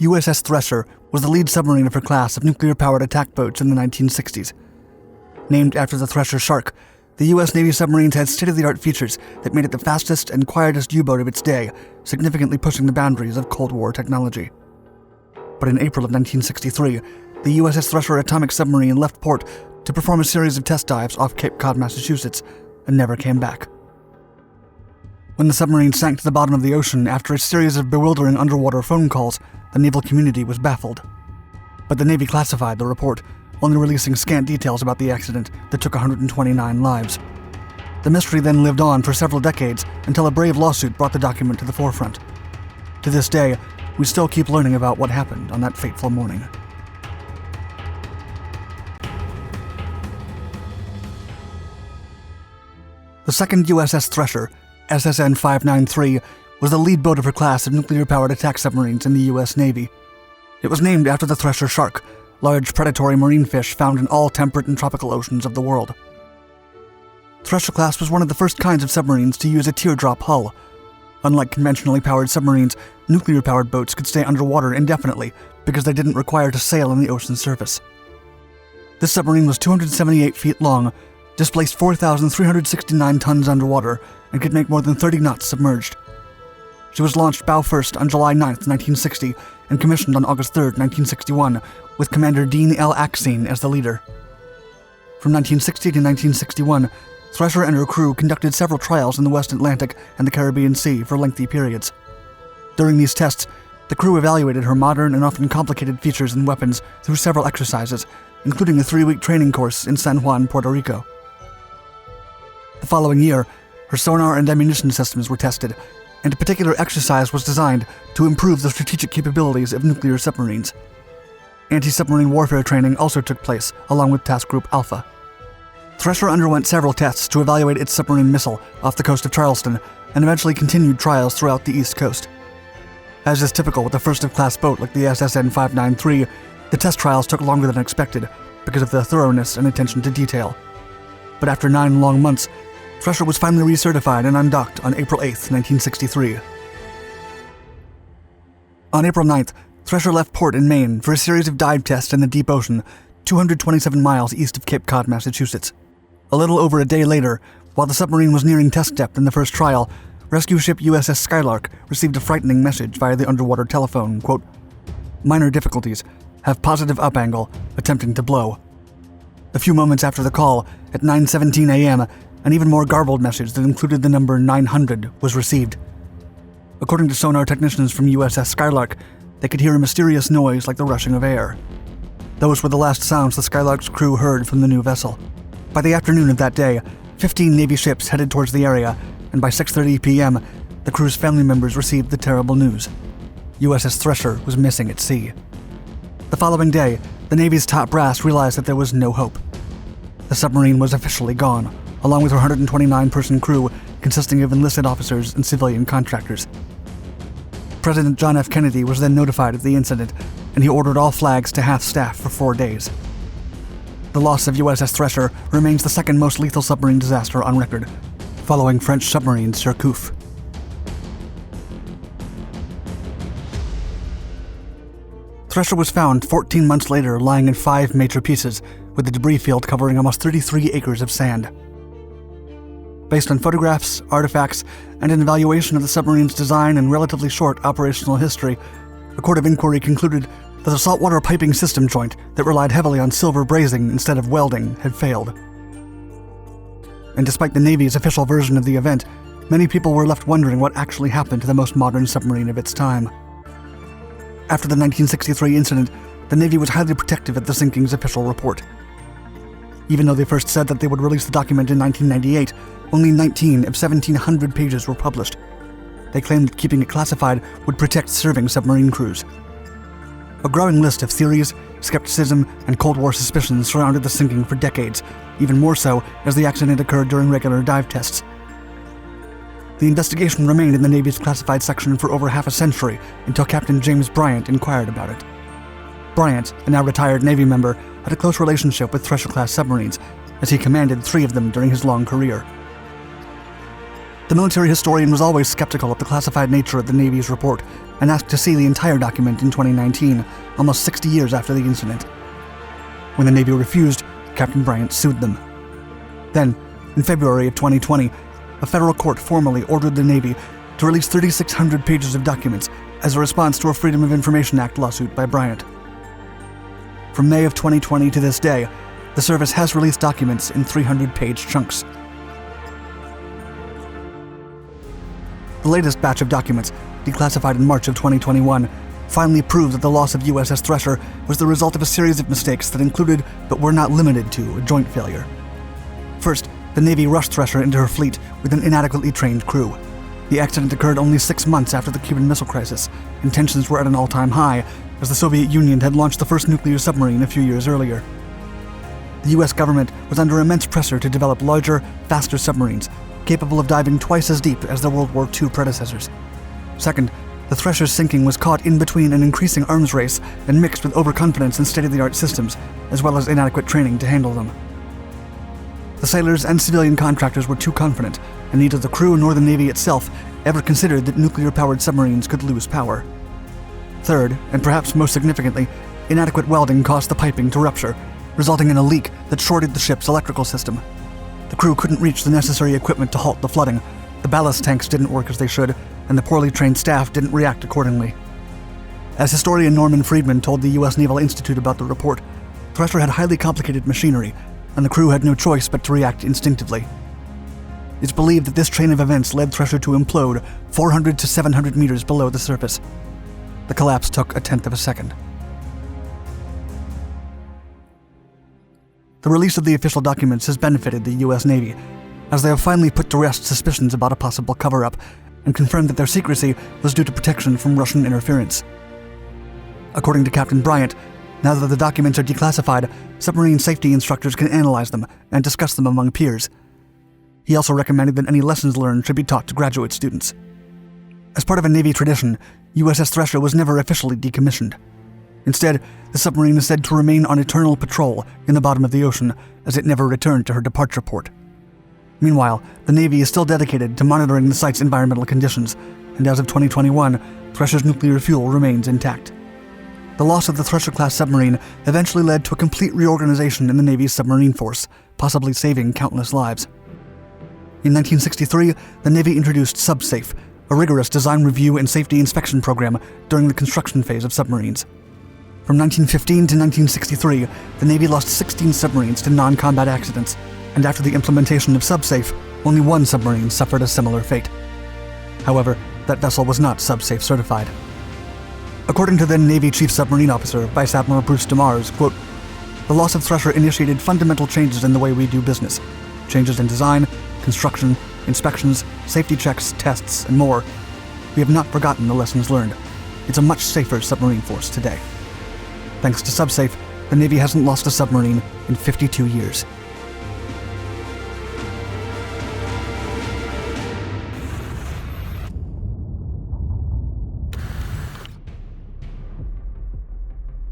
USS Thresher was the lead submarine of her class of nuclear-powered attack boats in the 1960s. Named after the Thresher shark, the U.S. Navy submarines had state-of-the-art features that made it the fastest and quietest U-boat of its day, significantly pushing the boundaries of Cold War technology. But in April of 1963, the USS Thresher atomic submarine left port to perform a series of test dives off Cape Cod, Massachusetts, and never came back. When the submarine sank to the bottom of the ocean after a series of bewildering underwater phone calls, the naval community was baffled. But the Navy classified the report, only releasing scant details about the accident that took 129 lives. The mystery then lived on for several decades until a brave lawsuit brought the document to the forefront. To this day, we still keep learning about what happened on that fateful morning. The second USS Thresher, SSN 593, was the lead boat of her class of nuclear-powered attack submarines in the U.S. Navy. It was named after the Thresher shark, large predatory marine fish found in all temperate and tropical oceans of the world. Thresher-class was one of the first kinds of submarines to use a teardrop hull. Unlike conventionally powered submarines, nuclear-powered boats could stay underwater indefinitely because they didn't require to sail on the ocean's surface. This submarine was 278 feet long, displaced 4,369 tons underwater, and could make more than 30 knots submerged. She was launched bow first on July 9, 1960, and commissioned on August 3, 1961, with Commander Dean L. Axine as the leader. From 1960 to 1961, Thresher and her crew conducted several trials in the West Atlantic and the Caribbean Sea for lengthy periods. During these tests, the crew evaluated her modern and often complicated features and weapons through several exercises, including a 3-week training course in San Juan, Puerto Rico. The following year, her sonar and ammunition systems were tested, and a particular exercise was designed to improve the strategic capabilities of nuclear submarines. Anti-submarine warfare training also took place, along with Task Group Alpha. Thresher underwent several tests to evaluate its submarine missile off the coast of Charleston, and eventually continued trials throughout the East Coast. As is typical with a first-of-class boat like the SSN 593, the test trials took longer than expected because of the thoroughness and attention to detail. But after 9 long months, Thresher was finally recertified and undocked on April 8, 1963. On April 9th, Thresher left port in Maine for a series of dive tests in the deep ocean, 227 miles east of Cape Cod, Massachusetts. A little over a day later, while the submarine was nearing test depth in the first trial, rescue ship USS Skylark received a frightening message via the underwater telephone, quote, "Minor difficulties. Have positive up angle. Attempting to blow." A few moments after the call, at 9:17 a.m., an even more garbled message that included the number 900 was received. According to sonar technicians from USS Skylark, they could hear a mysterious noise like the rushing of air. Those were the last sounds the Skylark's crew heard from the new vessel. By the afternoon of that day, 15 Navy ships headed towards the area, and by 6:30 p.m., the crew's family members received the terrible news. USS Thresher was missing at sea. The following day, the Navy's top brass realized that there was no hope. The submarine was officially gone, along with her 129-person crew consisting of enlisted officers and civilian contractors. President John F. Kennedy was then notified of the incident, and he ordered all flags to half-staff for 4 days. The loss of USS Thresher remains the second most lethal submarine disaster on record, following French submarine Surcouf. Thresher was found 14 months later lying in 5 major pieces, with the debris field covering almost 33 acres of sand. Based on photographs, artifacts, and an evaluation of the submarine's design and relatively short operational history, a court of inquiry concluded that the saltwater piping system joint that relied heavily on silver brazing instead of welding had failed. And despite the Navy's official version of the event, many people were left wondering what actually happened to the most modern submarine of its time. After the 1963 incident, the Navy was highly protective of the sinking's official report. Even though they first said that they would release the document in 1998, only 19 of 1,700 pages were published. They claimed that keeping it classified would protect serving submarine crews. A growing list of theories, skepticism, and Cold War suspicions surrounded the sinking for decades, even more so as the accident occurred during regular dive tests. The investigation remained in the Navy's classified section for over half a century until Captain James Bryant inquired about it. Bryant, a now retired Navy member, had a close relationship with Thresher-class submarines, as he commanded 3 of them during his long career. The military historian was always skeptical of the classified nature of the Navy's report and asked to see the entire document in 2019, almost 60 years after the incident. When the Navy refused, Captain Bryant sued them. Then, in February of 2020, a federal court formally ordered the Navy to release 3,600 pages of documents as a response to a Freedom of Information Act lawsuit by Bryant. From May of 2020 to this day, the service has released documents in 300-page chunks. The latest batch of documents, declassified in March of 2021, finally proved that the loss of USS Thresher was the result of a series of mistakes that included, but were not limited to, a joint failure. First, the Navy rushed Thresher into her fleet with an inadequately trained crew. The accident occurred only 6 months after the Cuban Missile Crisis, and tensions were at an all-time high, as the Soviet Union had launched the first nuclear submarine a few years earlier. The US government was under immense pressure to develop larger, faster submarines, capable of diving twice as deep as their World War II predecessors. Second, the Thresher's sinking was caught in between an increasing arms race and mixed with overconfidence in state-of-the-art systems, as well as inadequate training to handle them. The sailors and civilian contractors were too confident, and neither the crew nor the Navy itself ever considered that nuclear-powered submarines could lose power. Third, and perhaps most significantly, inadequate welding caused the piping to rupture, resulting in a leak that shorted the ship's electrical system. The crew couldn't reach the necessary equipment to halt the flooding, the ballast tanks didn't work as they should, and the poorly trained staff didn't react accordingly. As historian Norman Friedman told the U.S. Naval Institute about the report, Thresher had highly complicated machinery, and the crew had no choice but to react instinctively. It's believed that this train of events led Thresher to implode 400 to 700 meters below the surface. The collapse took a tenth of a second. The release of the official documents has benefited the U.S. Navy, as they have finally put to rest suspicions about a possible cover-up and confirmed that their secrecy was due to protection from Russian interference. According to Captain Bryant, now that the documents are declassified, submarine safety instructors can analyze them and discuss them among peers. He also recommended that any lessons learned should be taught to graduate students. As part of a Navy tradition, USS Thresher was never officially decommissioned. Instead, the submarine is said to remain on eternal patrol in the bottom of the ocean, as it never returned to her departure port. Meanwhile, the Navy is still dedicated to monitoring the site's environmental conditions, and as of 2021, Thresher's nuclear fuel remains intact. The loss of the Thresher-class submarine eventually led to a complete reorganization in the Navy's submarine force, possibly saving countless lives. In 1963, the Navy introduced SubSafe, a rigorous design review and safety inspection program during the construction phase of submarines. From 1915 to 1963, the Navy lost 16 submarines to non-combat accidents, and after the implementation of SubSafe, only one submarine suffered a similar fate. However, that vessel was not SubSafe certified. According to then Navy Chief Submarine Officer Vice Admiral Bruce DeMars, quote, "The loss of Thresher initiated fundamental changes in the way we do business. Changes in design, construction, inspections, safety checks, tests, and more. We have not forgotten the lessons learned. It's a much safer submarine force today." Thanks to SubSafe, the Navy hasn't lost a submarine in 52 years.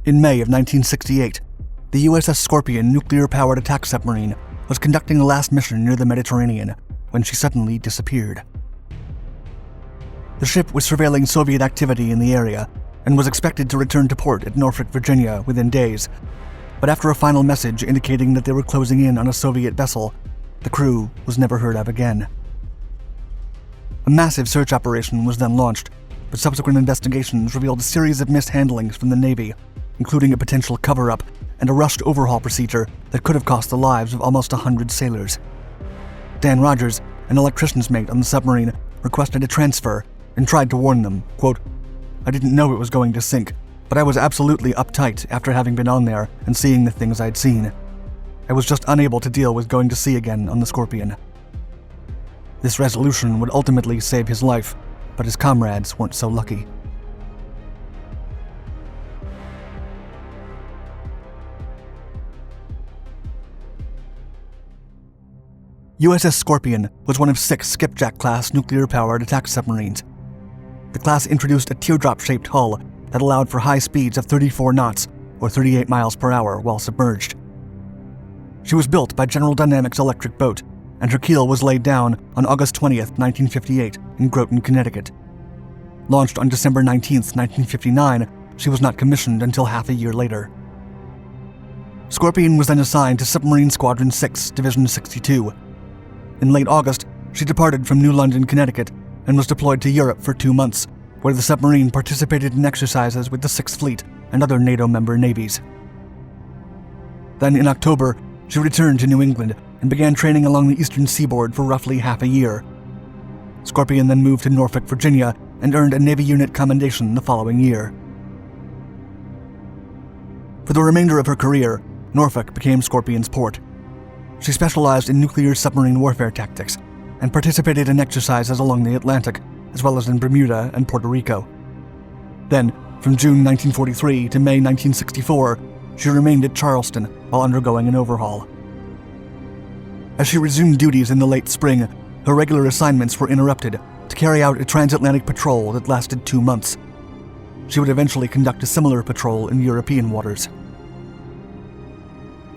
In May of 1968, the USS Scorpion nuclear-powered attack submarine was conducting a last mission near the Mediterranean when she suddenly disappeared. The ship was surveilling Soviet activity in the area and was expected to return to port at Norfolk, Virginia within days, but after a final message indicating that they were closing in on a Soviet vessel, the crew was never heard of again. A massive search operation was then launched, but subsequent investigations revealed a series of mishandlings from the Navy, including a potential cover-up and a rushed overhaul procedure that could have cost the lives of almost 100 sailors. Dan Rogers, an electrician's mate on the submarine, requested a transfer and tried to warn them, quote, "I didn't know it was going to sink, but I was absolutely uptight after having been on there and seeing the things I'd seen. I was just unable to deal with going to sea again on the Scorpion." This resolution would ultimately save his life, but his comrades weren't so lucky. USS Scorpion was one of 6 Skipjack-class nuclear-powered attack submarines. The class introduced a teardrop-shaped hull that allowed for high speeds of 34 knots, or 38 miles per hour, while submerged. She was built by General Dynamics Electric Boat and her keel was laid down on August 20th, 1958, in Groton, Connecticut. Launched on December 19th, 1959, she was not commissioned until half a year later. Scorpion was then assigned to Submarine Squadron 6, Division 62. In late August, she departed from New London, Connecticut, and was deployed to Europe for 2 months, where the submarine participated in exercises with the Sixth Fleet and other NATO member navies. Then, in October, she returned to New England and began training along the eastern seaboard for roughly half a year. Scorpion then moved to Norfolk, Virginia, and earned a Navy unit commendation the following year. For the remainder of her career, Norfolk became Scorpion's port. She specialized in nuclear submarine warfare tactics and participated in exercises along the Atlantic, as well as in Bermuda and Puerto Rico. Then, from June 1943 to May 1964, she remained at Charleston while undergoing an overhaul. As she resumed duties in the late spring, her regular assignments were interrupted to carry out a transatlantic patrol that lasted 2 months. She would eventually conduct a similar patrol in European waters.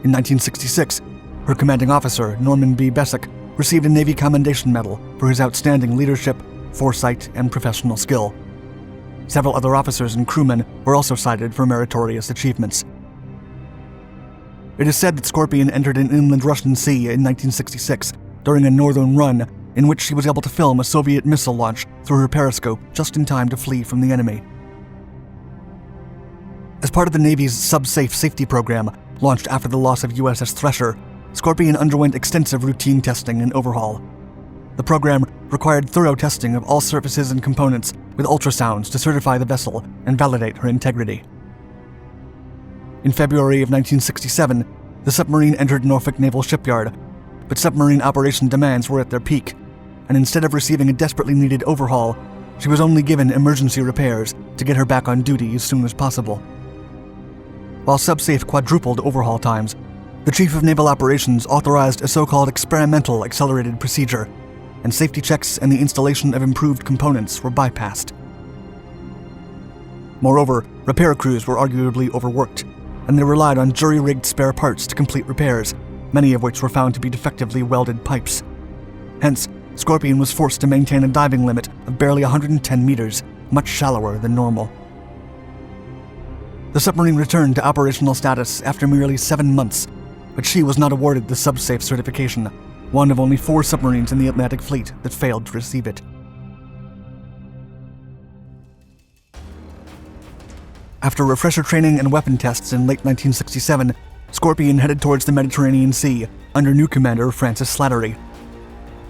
In 1966, her commanding officer, Norman B. Bessick, received a Navy Commendation Medal for his outstanding leadership, foresight, and professional skill. Several other officers and crewmen were also cited for meritorious achievements. It is said that Scorpion entered an inland Russian sea in 1966 during a northern run in which she was able to film a Soviet missile launch through her periscope just in time to flee from the enemy. As part of the Navy's sub-safe safety program, launched after the loss of USS Thresher, Scorpion underwent extensive routine testing and overhaul. The program required thorough testing of all surfaces and components with ultrasounds to certify the vessel and validate her integrity. In February of 1967, the submarine entered Norfolk Naval Shipyard, but submarine operation demands were at their peak, and instead of receiving a desperately needed overhaul, she was only given emergency repairs to get her back on duty as soon as possible. While SubSafe quadrupled overhaul times, the Chief of Naval Operations authorized a so-called experimental accelerated procedure, and safety checks and the installation of improved components were bypassed. Moreover, repair crews were arguably overworked, and they relied on jury-rigged spare parts to complete repairs, many of which were found to be defectively welded pipes. Hence, Scorpion was forced to maintain a diving limit of barely 110 meters, much shallower than normal. The submarine returned to operational status after merely 7 months, but she was not awarded the SubSafe certification, one of only 4 submarines in the Atlantic Fleet that failed to receive it. After refresher training and weapon tests in late 1967, Scorpion headed towards the Mediterranean Sea under new commander Francis Slattery.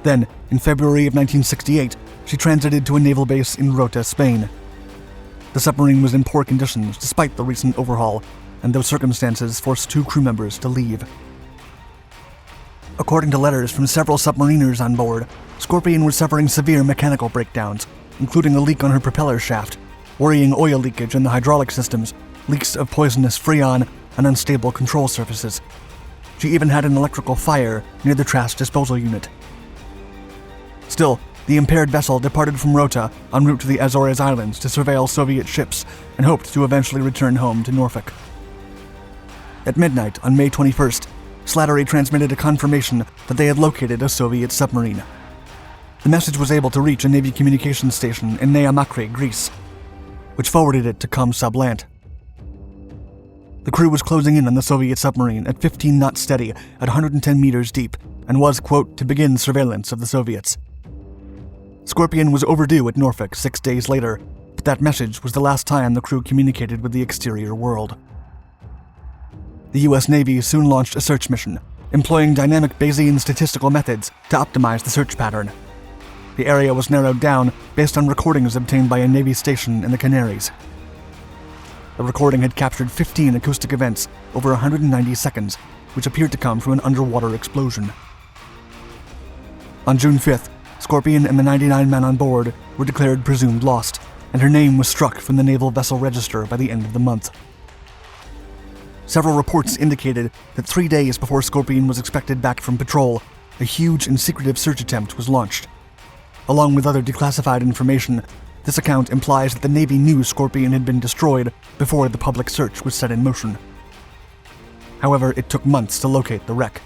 Then, in February of 1968, she transited to a naval base in Rota, Spain. The submarine was in poor conditions despite the recent overhaul, and those circumstances forced 2 crew members to leave. According to letters from several submariners on board, Scorpion was suffering severe mechanical breakdowns, including a leak on her propeller shaft, worrying oil leakage in the hydraulic systems, leaks of poisonous freon, and unstable control surfaces. She even had an electrical fire near the trash disposal unit. Still, the impaired vessel departed from Rota en route to the Azores Islands to surveil Soviet ships and hoped to eventually return home to Norfolk. At midnight on May 21st, Slattery transmitted a confirmation that they had located a Soviet submarine. The message was able to reach a Navy communications station in Nea Makri, Greece, which forwarded it to ComSublant. The crew was closing in on the Soviet submarine at 15 knots steady at 110 meters deep and was, quote, to begin surveillance of the Soviets. Scorpion was overdue at Norfolk 6 days later, but that message was the last time the crew communicated with the exterior world. The U.S. Navy soon launched a search mission, employing dynamic Bayesian statistical methods to optimize the search pattern. The area was narrowed down based on recordings obtained by a Navy station in the Canaries. The recording had captured 15 acoustic events over 190 seconds, which appeared to come from an underwater explosion. On June 5th, Scorpion and the 99 men on board were declared presumed lost, and her name was struck from the Naval Vessel Register by the end of the month. Several reports indicated that 3 days before Scorpion was expected back from patrol, a huge and secretive search attempt was launched. Along with other declassified information, this account implies that the Navy knew Scorpion had been destroyed before the public search was set in motion. However, it took months to locate the wreck.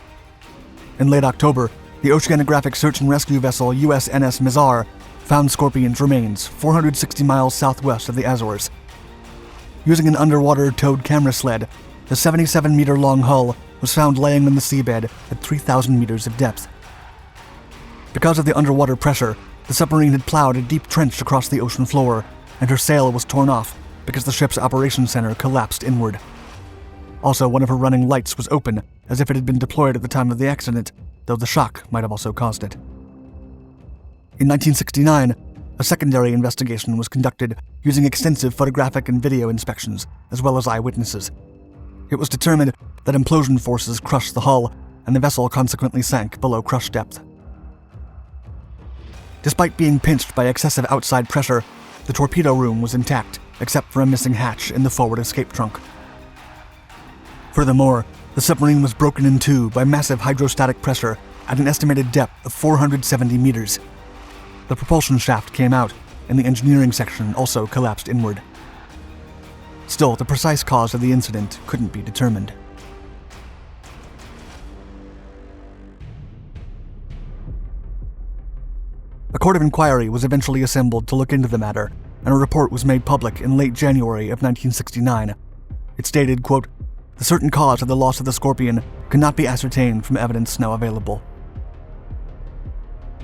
In late October, the oceanographic search and rescue vessel USNS Mizar found Scorpion's remains 460 miles southwest of the Azores. Using an underwater towed camera sled, the 77-meter-long hull was found laying on the seabed at 3,000 meters of depth. Because of the underwater pressure, the submarine had plowed a deep trench across the ocean floor, and her sail was torn off because the ship's operations center collapsed inward. Also, one of her running lights was open, as if it had been deployed at the time of the accident, though the shock might have also caused it. In 1969, a secondary investigation was conducted using extensive photographic and video inspections, as well as eyewitnesses. It was determined that implosion forces crushed the hull, and the vessel consequently sank below crush depth. Despite being pinched by excessive outside pressure, the torpedo room was intact, except for a missing hatch in the forward escape trunk. Furthermore, the submarine was broken in two by massive hydrostatic pressure at an estimated depth of 470 meters. The propulsion shaft came out, and the engineering section also collapsed inward. Still, the precise cause of the incident couldn't be determined. A court of inquiry was eventually assembled to look into the matter, and a report was made public in late January of 1969. It stated, quote, "The certain cause of the loss of the Scorpion cannot be ascertained from evidence now available."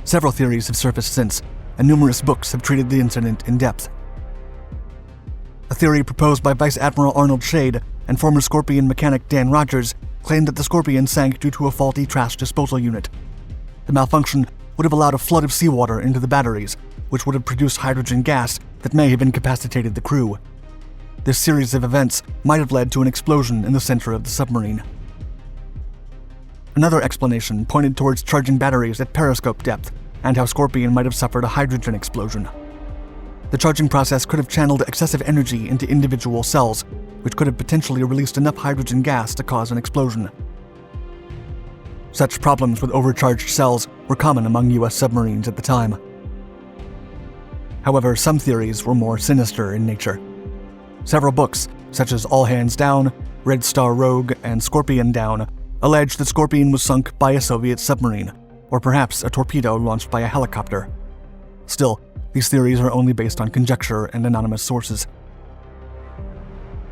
Several theories have surfaced since, and numerous books have treated the incident in depth. A theory proposed by Vice Admiral Arnold Shade and former Scorpion mechanic Dan Rogers claimed that the Scorpion sank due to a faulty trash disposal unit. The malfunction would have allowed a flood of seawater into the batteries, which would have produced hydrogen gas that may have incapacitated the crew. This series of events might have led to an explosion in the center of the submarine. Another explanation pointed towards charging batteries at periscope depth and how Scorpion might have suffered a hydrogen explosion. The charging process could have channeled excessive energy into individual cells, which could have potentially released enough hydrogen gas to cause an explosion. Such problems with overcharged cells were common among US submarines at the time. However, some theories were more sinister in nature. Several books, such as All Hands Down, Red Star Rogue, and Scorpion Down, allege that Scorpion was sunk by a Soviet submarine, or perhaps a torpedo launched by a helicopter. Still, these theories are only based on conjecture and anonymous sources.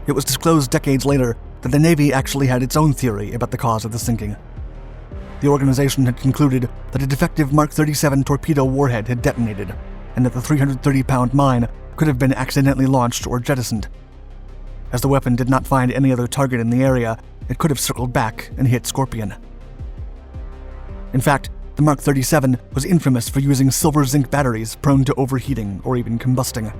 It was disclosed decades later that the Navy actually had its own theory about the cause of the sinking. The organization had concluded that a defective Mark 37 torpedo warhead had detonated, and that the 330-pound mine could have been accidentally launched or jettisoned. As the weapon did not find any other target in the area, it could have circled back and hit Scorpion. In fact, the Mark 37 was infamous for using silver-zinc batteries prone to overheating or even combusting.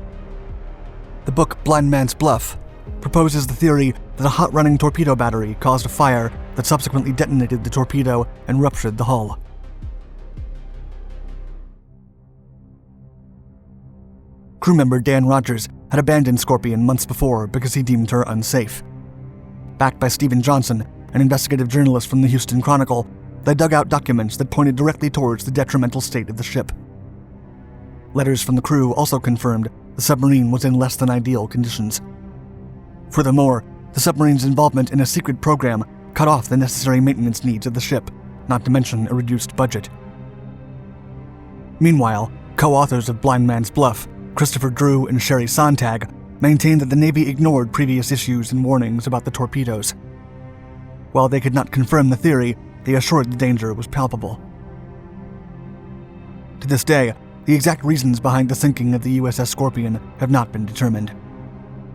The book Blind Man's Bluff proposes the theory that a hot-running torpedo battery caused a fire that subsequently detonated the torpedo and ruptured the hull. Crew member Dan Rogers had abandoned Scorpion months before because he deemed her unsafe. Backed by Stephen Johnson, an investigative journalist from the Houston Chronicle, they dug out documents that pointed directly towards the detrimental state of the ship. Letters from the crew also confirmed the submarine was in less than ideal conditions. Furthermore, the submarine's involvement in a secret program cut off the necessary maintenance needs of the ship, not to mention a reduced budget. Meanwhile, co-authors of Blind Man's Bluff, Christopher Drew and Sherry Sontag, maintained that the Navy ignored previous issues and warnings about the torpedoes. While they could not confirm the theory, they assured the danger was palpable. To this day, the exact reasons behind the sinking of the USS Scorpion have not been determined.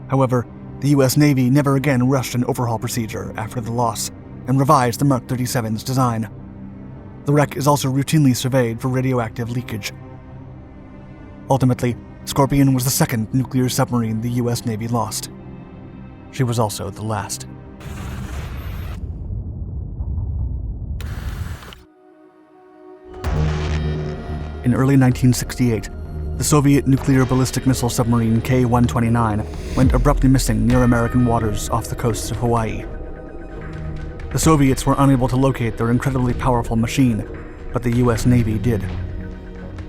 However, the US Navy never again rushed an overhaul procedure after the loss, and revised the Mark 37's design. The wreck is also routinely surveyed for radioactive leakage. Ultimately, Scorpion was the second nuclear submarine the US Navy lost. She was also the last. In early 1968, the Soviet nuclear ballistic missile submarine K-129 went abruptly missing near American waters off the coasts of Hawaii. The Soviets were unable to locate their incredibly powerful machine, but the US Navy did.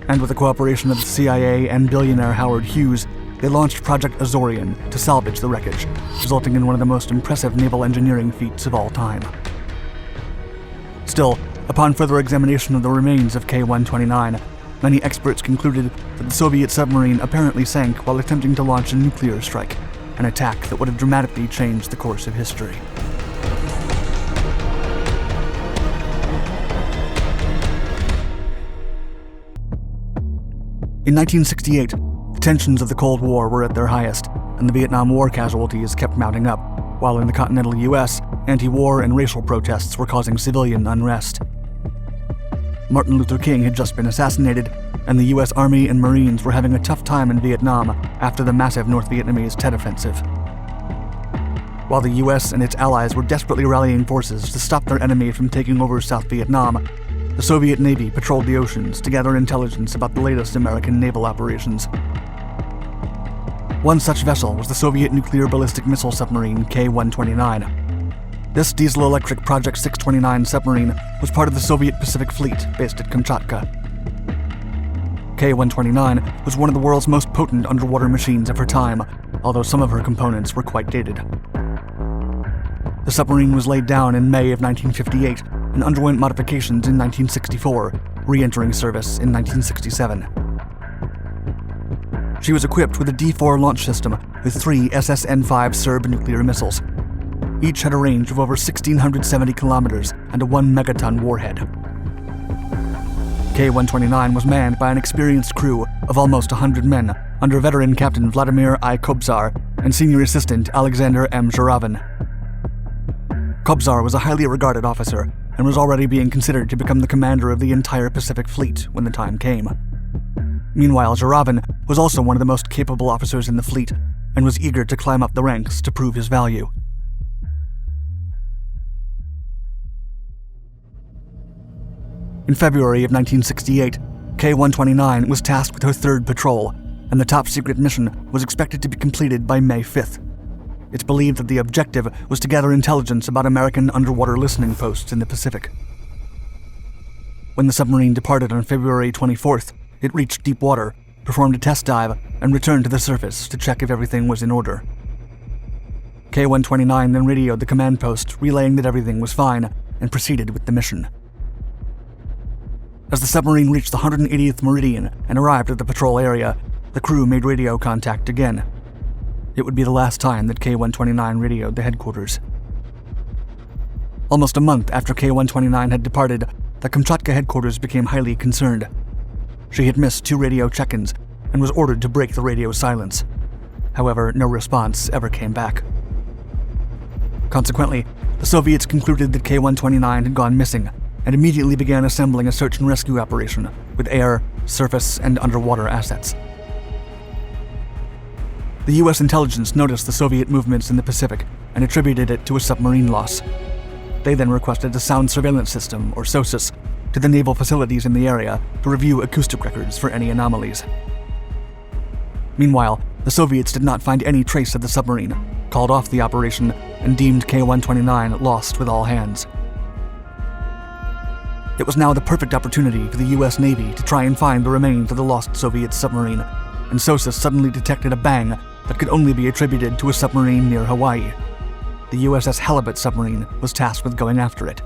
And with the cooperation of the CIA and billionaire Howard Hughes, they launched Project Azorian to salvage the wreckage, resulting in one of the most impressive naval engineering feats of all time. Still, Upon further examination of the remains of K-129, many experts concluded that the Soviet submarine apparently sank while attempting to launch a nuclear strike, an attack that would have dramatically changed the course of history. In 1968, the tensions of the Cold War were at their highest, and the Vietnam War casualties kept mounting up, while in the continental US, anti-war and racial protests were causing civilian unrest. Martin Luther King had just been assassinated, and the US Army and Marines were having a tough time in Vietnam after the massive North Vietnamese Tet Offensive. While the US and its allies were desperately rallying forces to stop their enemy from taking over South Vietnam, the Soviet Navy patrolled the oceans to gather intelligence about the latest American naval operations. One such vessel was the Soviet nuclear ballistic missile submarine K-129. This diesel-electric Project 629 submarine was part of the Soviet Pacific Fleet based at Kamchatka. K-129 was one of the world's most potent underwater machines of her time, although some of her components were quite dated. The submarine was laid down in May of 1958 and underwent modifications in 1964, re-entering service in 1967. She was equipped with a D-4 launch system with 3 SSN-5 Serb nuclear missiles. Each had a range of over 1,670 kilometers and a 1-megaton warhead. K-129 was manned by an experienced crew of almost 100 men under veteran Captain Vladimir I. Kobzar and Senior Assistant Alexander M. Zhuravin. Kobzar was a highly regarded officer and was already being considered to become the commander of the entire Pacific Fleet when the time came. Meanwhile, Zhuravin was also one of the most capable officers in the fleet and was eager to climb up the ranks to prove his value. In February of 1968, K-129 was tasked with her third patrol, and the top-secret mission was expected to be completed by May 5th. It's believed that the objective was to gather intelligence about American underwater listening posts in the Pacific. When the submarine departed on February 24th, it reached deep water, performed a test dive, and returned to the surface to check if everything was in order. K-129 then radioed the command post, relaying that everything was fine, and proceeded with the mission. As the submarine reached the 180th meridian and arrived at the patrol area, the crew made radio contact again. It would be the last time that K-129 radioed the headquarters. Almost a month after K-129 had departed, the Kamchatka headquarters became highly concerned. She had missed 2 radio check-ins and was ordered to break the radio silence. However, no response ever came back. Consequently, the Soviets concluded that K-129 had gone missing and immediately began assembling a search and rescue operation with air, surface, and underwater assets. The US intelligence noticed the Soviet movements in the Pacific and attributed it to a submarine loss. They then requested a sound surveillance system, or SOSUS, to the naval facilities in the area to review acoustic records for any anomalies. Meanwhile, the Soviets did not find any trace of the submarine, called off the operation, and deemed K-129 lost with all hands. It was now the perfect opportunity for the US Navy to try and find the remains of the lost Soviet submarine, and SOSUS suddenly detected a bang that could only be attributed to a submarine near Hawaii. The USS Halibut submarine was tasked with going after it.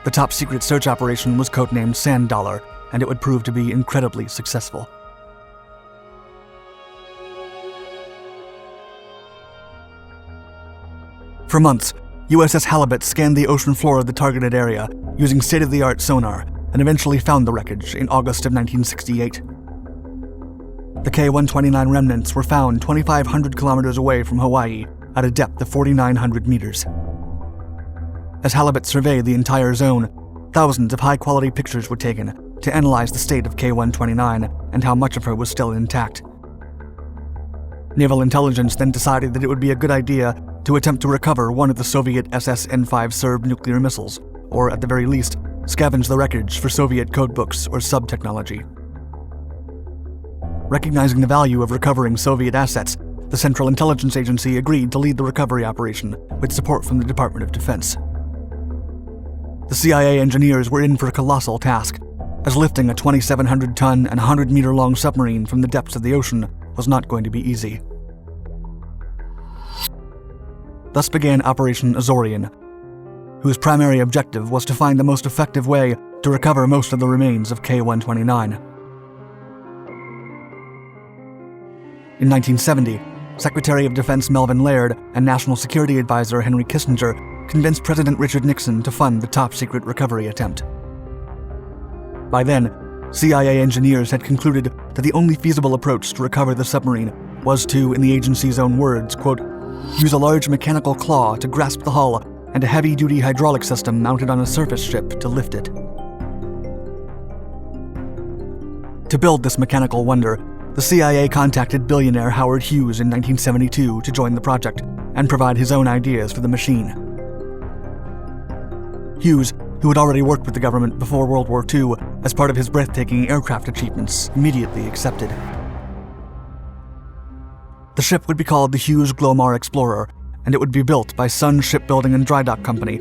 The top-secret search operation was codenamed Sand Dollar, and it would prove to be incredibly successful. For months, USS Halibut scanned the ocean floor of the targeted area using state-of-the-art sonar and eventually found the wreckage in August of 1968. The K-129 remnants were found 2,500 kilometers away from Hawaii at a depth of 4,900 meters. As Halibut surveyed the entire zone, thousands of high-quality pictures were taken to analyze the state of K-129 and how much of her was still intact. Naval intelligence then decided that it would be a good idea to attempt to recover one of the Soviet SSN-5 Serb nuclear missiles, or at the very least, scavenge the wreckage for Soviet codebooks or sub-technology. Recognizing the value of recovering Soviet assets, the Central Intelligence Agency agreed to lead the recovery operation with support from the Department of Defense. The CIA engineers were in for a colossal task, as lifting a 2,700-ton and 100-meter-long submarine from the depths of the ocean was not going to be easy. Thus began Operation Azorian, whose primary objective was to find the most effective way to recover most of the remains of K-129. In 1970, Secretary of Defense Melvin Laird and National Security Advisor Henry Kissinger convinced President Richard Nixon to fund the top-secret recovery attempt. By then, CIA engineers had concluded that the only feasible approach to recover the submarine was to, in the agency's own words, quote, use a large mechanical claw to grasp the hull and a heavy-duty hydraulic system mounted on a surface ship to lift it. To build this mechanical wonder, the CIA contacted billionaire Howard Hughes in 1972 to join the project and provide his own ideas for the machine. Hughes, who had already worked with the government before World War II as part of his breathtaking aircraft achievements, immediately accepted. The ship would be called the Hughes Glomar Explorer, and it would be built by Sun Shipbuilding and Dry Dock Company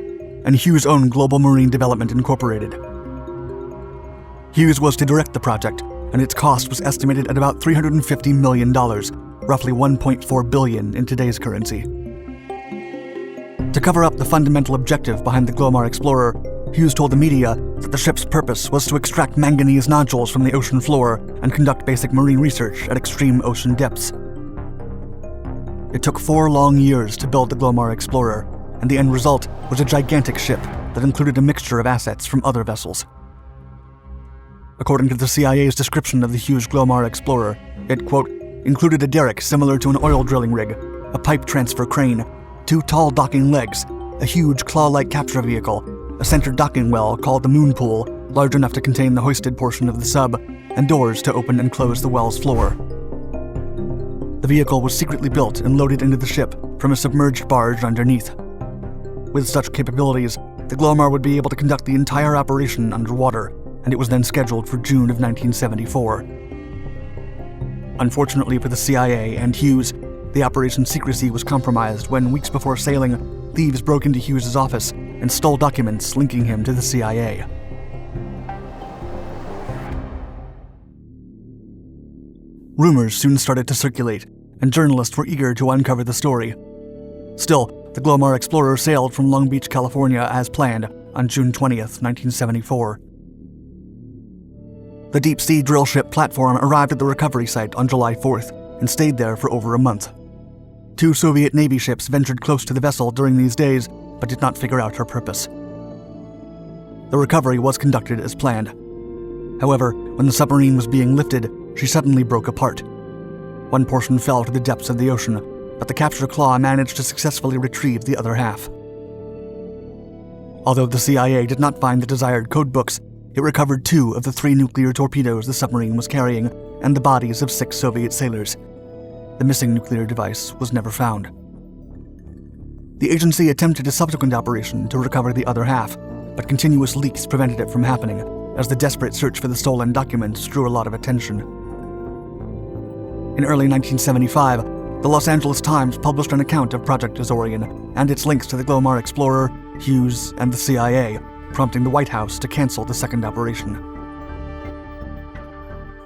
and Hughes-owned Global Marine Development Incorporated. Hughes was to direct the project, and its cost was estimated at about $350 million, roughly $1.4 billion in today's currency. To cover up the fundamental objective behind the Glomar Explorer, Hughes told the media that the ship's purpose was to extract manganese nodules from the ocean floor and conduct basic marine research at extreme ocean depths. It took 4 long years to build the Glomar Explorer, and the end result was a gigantic ship that included a mixture of assets from other vessels. According to the CIA's description of the Hughes Glomar Explorer, it, quote, included a derrick similar to an oil drilling rig, a pipe transfer crane, 2 tall docking legs, a huge claw-like capture vehicle, a center docking well called the moon pool, large enough to contain the hoisted portion of the sub, and doors to open and close the well's floor. The vehicle was secretly built and loaded into the ship from a submerged barge underneath. With such capabilities, the Glomar would be able to conduct the entire operation underwater, and it was then scheduled for June of 1974. Unfortunately for the CIA and Hughes, the operation's secrecy was compromised when, weeks before sailing, thieves broke into Hughes' office and stole documents linking him to the CIA. Rumors soon started to circulate, and journalists were eager to uncover the story. Still, the Glomar Explorer sailed from Long Beach, California as planned on June 20th, 1974. The deep-sea drill ship platform arrived at the recovery site on July 4th and stayed there for over a month. 2 Soviet Navy ships ventured close to the vessel during these days, but did not figure out her purpose. The recovery was conducted as planned. However, when the submarine was being lifted, she suddenly broke apart. One portion fell to the depths of the ocean, but the capture claw managed to successfully retrieve the other half. Although the CIA did not find the desired codebooks, it recovered 2 of the 3 nuclear torpedoes the submarine was carrying and the bodies of 6 Soviet sailors. The missing nuclear device was never found. The agency attempted a subsequent operation to recover the other half, but continuous leaks prevented it from happening, as the desperate search for the stolen documents drew a lot of attention. In early 1975, the Los Angeles Times published an account of Project Azorian and its links to the Glomar Explorer, Hughes, and the CIA, prompting the White House to cancel the second operation.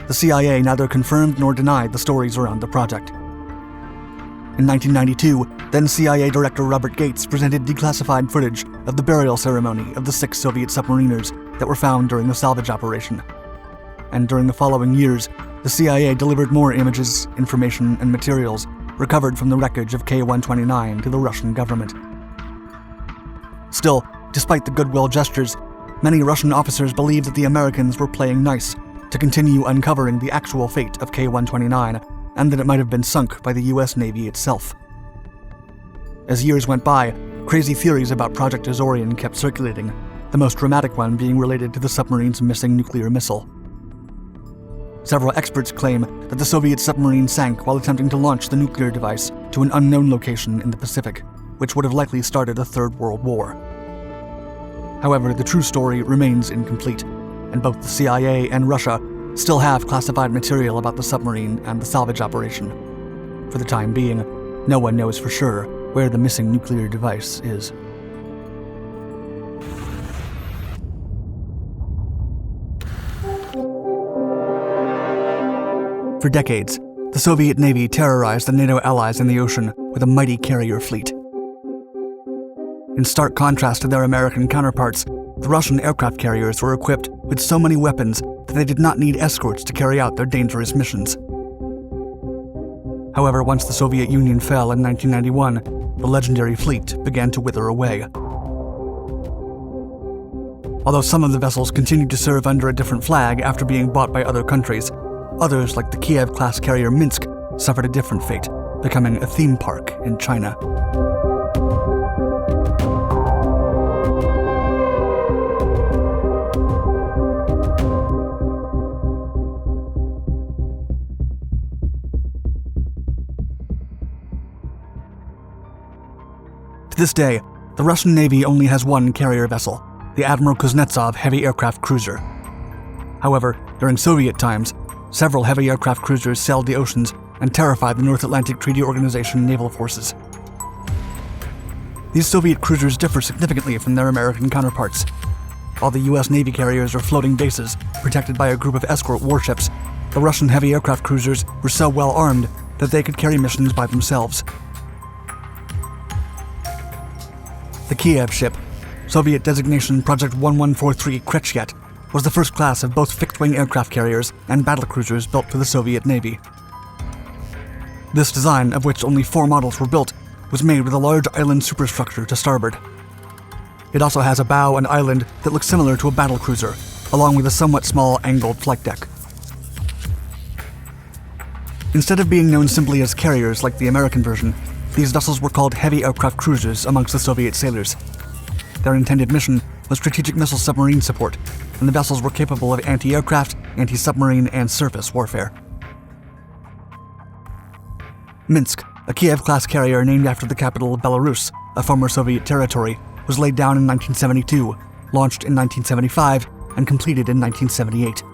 The CIA neither confirmed nor denied the stories around the project. In 1992, then CIA Director Robert Gates presented declassified footage of the burial ceremony of the 6 Soviet submariners that were found during the salvage operation. And during the following years, the CIA delivered more images, information, and materials recovered from the wreckage of K-129 to the Russian government. Still, despite the goodwill gestures, many Russian officers believed that the Americans were playing nice to continue uncovering the actual fate of K-129 and that it might have been sunk by the U.S. Navy itself. As years went by, crazy theories about Project Azorian kept circulating, the most dramatic one being related to the submarine's missing nuclear missile. Several experts claim that the Soviet submarine sank while attempting to launch the nuclear device to an unknown location in the Pacific, which would have likely started a Third World War. However, the true story remains incomplete, and both the CIA and Russia still have classified material about the submarine and the salvage operation. For the time being, no one knows for sure where the missing nuclear device is. For decades, the Soviet Navy terrorized the NATO allies in the ocean with a mighty carrier fleet. In stark contrast to their American counterparts, the Russian aircraft carriers were equipped with so many weapons that they did not need escorts to carry out their dangerous missions. However, once the Soviet Union fell in 1991, the legendary fleet began to wither away. Although some of the vessels continued to serve under a different flag after being bought by other countries, others, like the Kiev-class carrier Minsk, suffered a different fate, becoming a theme park in China. To this day, the Russian Navy only has one carrier vessel, the Admiral Kuznetsov heavy aircraft cruiser. However, during Soviet times, several heavy aircraft cruisers sailed the oceans and terrified the North Atlantic Treaty Organization naval forces. These Soviet cruisers differ significantly from their American counterparts. While the US Navy carriers are floating bases protected by a group of escort warships, the Russian heavy aircraft cruisers were so well armed that they could carry missions by themselves. The Kiev ship, Soviet designation Project 1143 Kretschyat, was the first class of both fixed-wing aircraft carriers and battlecruisers built for the Soviet Navy. This design, of which only 4 models were built, was made with a large island superstructure to starboard. It also has a bow and island that looks similar to a battlecruiser, along with a somewhat small angled flight deck. Instead of being known simply as carriers like the American version, these vessels were called heavy aircraft cruisers amongst the Soviet sailors. Their intended mission was strategic missile submarine support, and the vessels were capable of anti-aircraft, anti-submarine, and surface warfare. Minsk, a Kiev-class carrier named after the capital of Belarus, a former Soviet territory, was laid down in 1972, launched in 1975, and completed in 1978.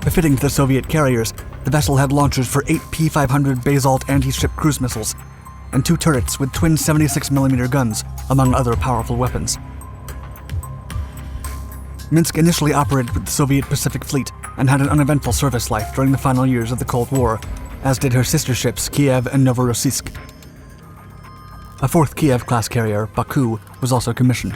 Befitting to the Soviet carriers, the vessel had launchers for 8 P-500 Basalt anti-ship cruise missiles, and 2 turrets with twin 76mm guns, among other powerful weapons. Minsk initially operated with the Soviet Pacific Fleet and had an uneventful service life during the final years of the Cold War, as did her sister ships Kiev and Novorossiysk. A 4th Kiev-class carrier, Baku, was also commissioned.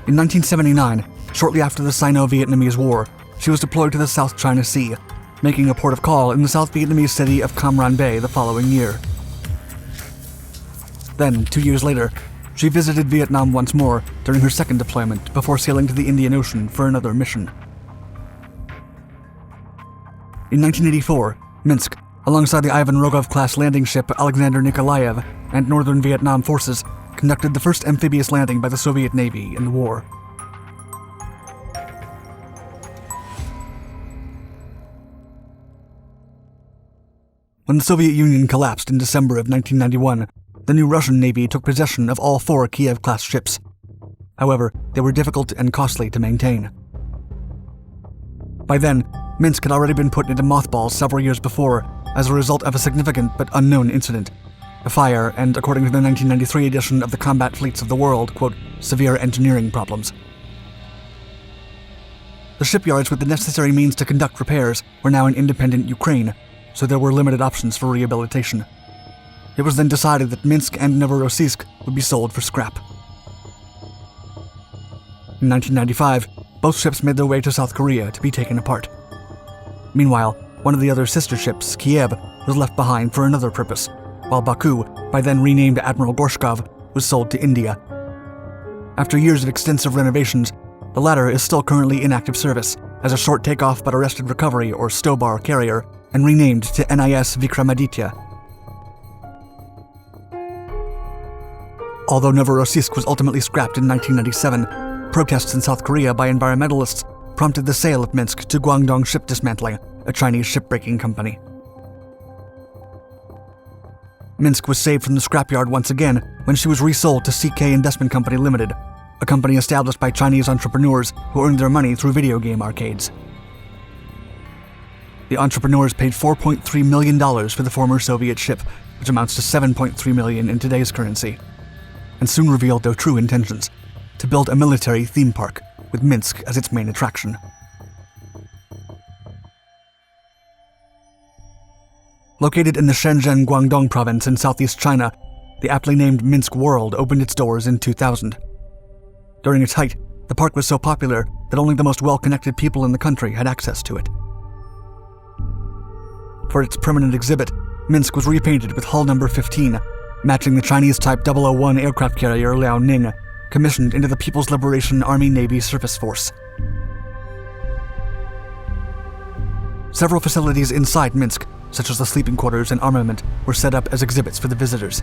In 1979, shortly after the Sino-Vietnamese War, she was deployed to the South China Sea, making a port of call in the South Vietnamese city of Cam Ranh Bay the following year. Then, 2 years later, she visited Vietnam once more during her second deployment before sailing to the Indian Ocean for another mission. In 1984, Minsk, alongside the Ivan Rogov-class landing ship Alexander Nikolaev and Northern Vietnam forces, conducted the first amphibious landing by the Soviet Navy in the war. When the Soviet Union collapsed in December of 1991, the new Russian Navy took possession of all 4 Kiev-class ships. However, they were difficult and costly to maintain. By then, Minsk had already been put into mothballs several years before as a result of a significant but unknown incident, a fire and, according to the 1993 edition of the Combat Fleets of the World, quote, severe engineering problems. The shipyards with the necessary means to conduct repairs were now in independent Ukraine, so there were limited options for rehabilitation. It was then decided that Minsk and Novorossiysk would be sold for scrap. In 1995, both ships made their way to South Korea to be taken apart. Meanwhile, one of the other sister ships, Kiev, was left behind for another purpose, while Baku, by then renamed Admiral Gorshkov, was sold to India. After years of extensive renovations, the latter is still currently in active service as a short takeoff but arrested recovery or STOBAR carrier and renamed to NIS Vikramaditya. Although Novorossiysk was ultimately scrapped in 1997, protests in South Korea by environmentalists prompted the sale of Minsk to Guangdong Ship Dismantling, a Chinese shipbreaking company. Minsk was saved from the scrapyard once again when she was resold to CK Investment Company Limited, a company established by Chinese entrepreneurs who earned their money through video game arcades. The entrepreneurs paid $4.3 million for the former Soviet ship, which amounts to $7.3 million in today's currency, and soon revealed their true intentions, to build a military theme park with Minsk as its main attraction. Located in the Shenzhen Guangdong province in southeast China, the aptly named Minsk World opened its doors in 2000. During its height, the park was so popular that only the most well-connected people in the country had access to it. For its permanent exhibit, Minsk was repainted with hull number 15, matching the Chinese Type 001 aircraft carrier Liaoning, commissioned into the People's Liberation Army Navy Surface Force. Several facilities inside Minsk, such as the sleeping quarters and armament, were set up as exhibits for the visitors.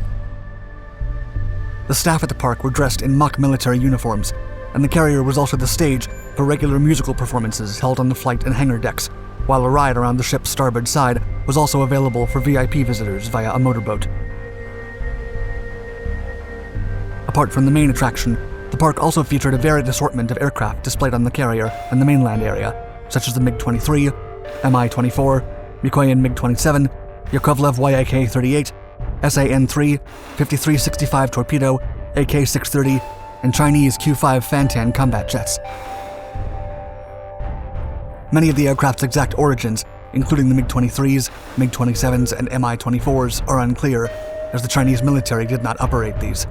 The staff at the park were dressed in mock military uniforms, and the carrier was also the stage for regular musical performances held on the flight and hangar decks, while a ride around the ship's starboard side was also available for VIP visitors via a motorboat. Apart from the main attraction, the park also featured a varied assortment of aircraft displayed on the carrier and the mainland area, such as the MiG-23, Mi-24, Mikoyan MiG-27, Yakovlev Yik-38, SAN-3, 53-65 torpedo, AK-630, and Chinese Q-5 Fantan combat jets. Many of the aircraft's exact origins, including the MiG-23s, MiG-27s, and Mi-24s, are unclear, as the Chinese military did not operate these.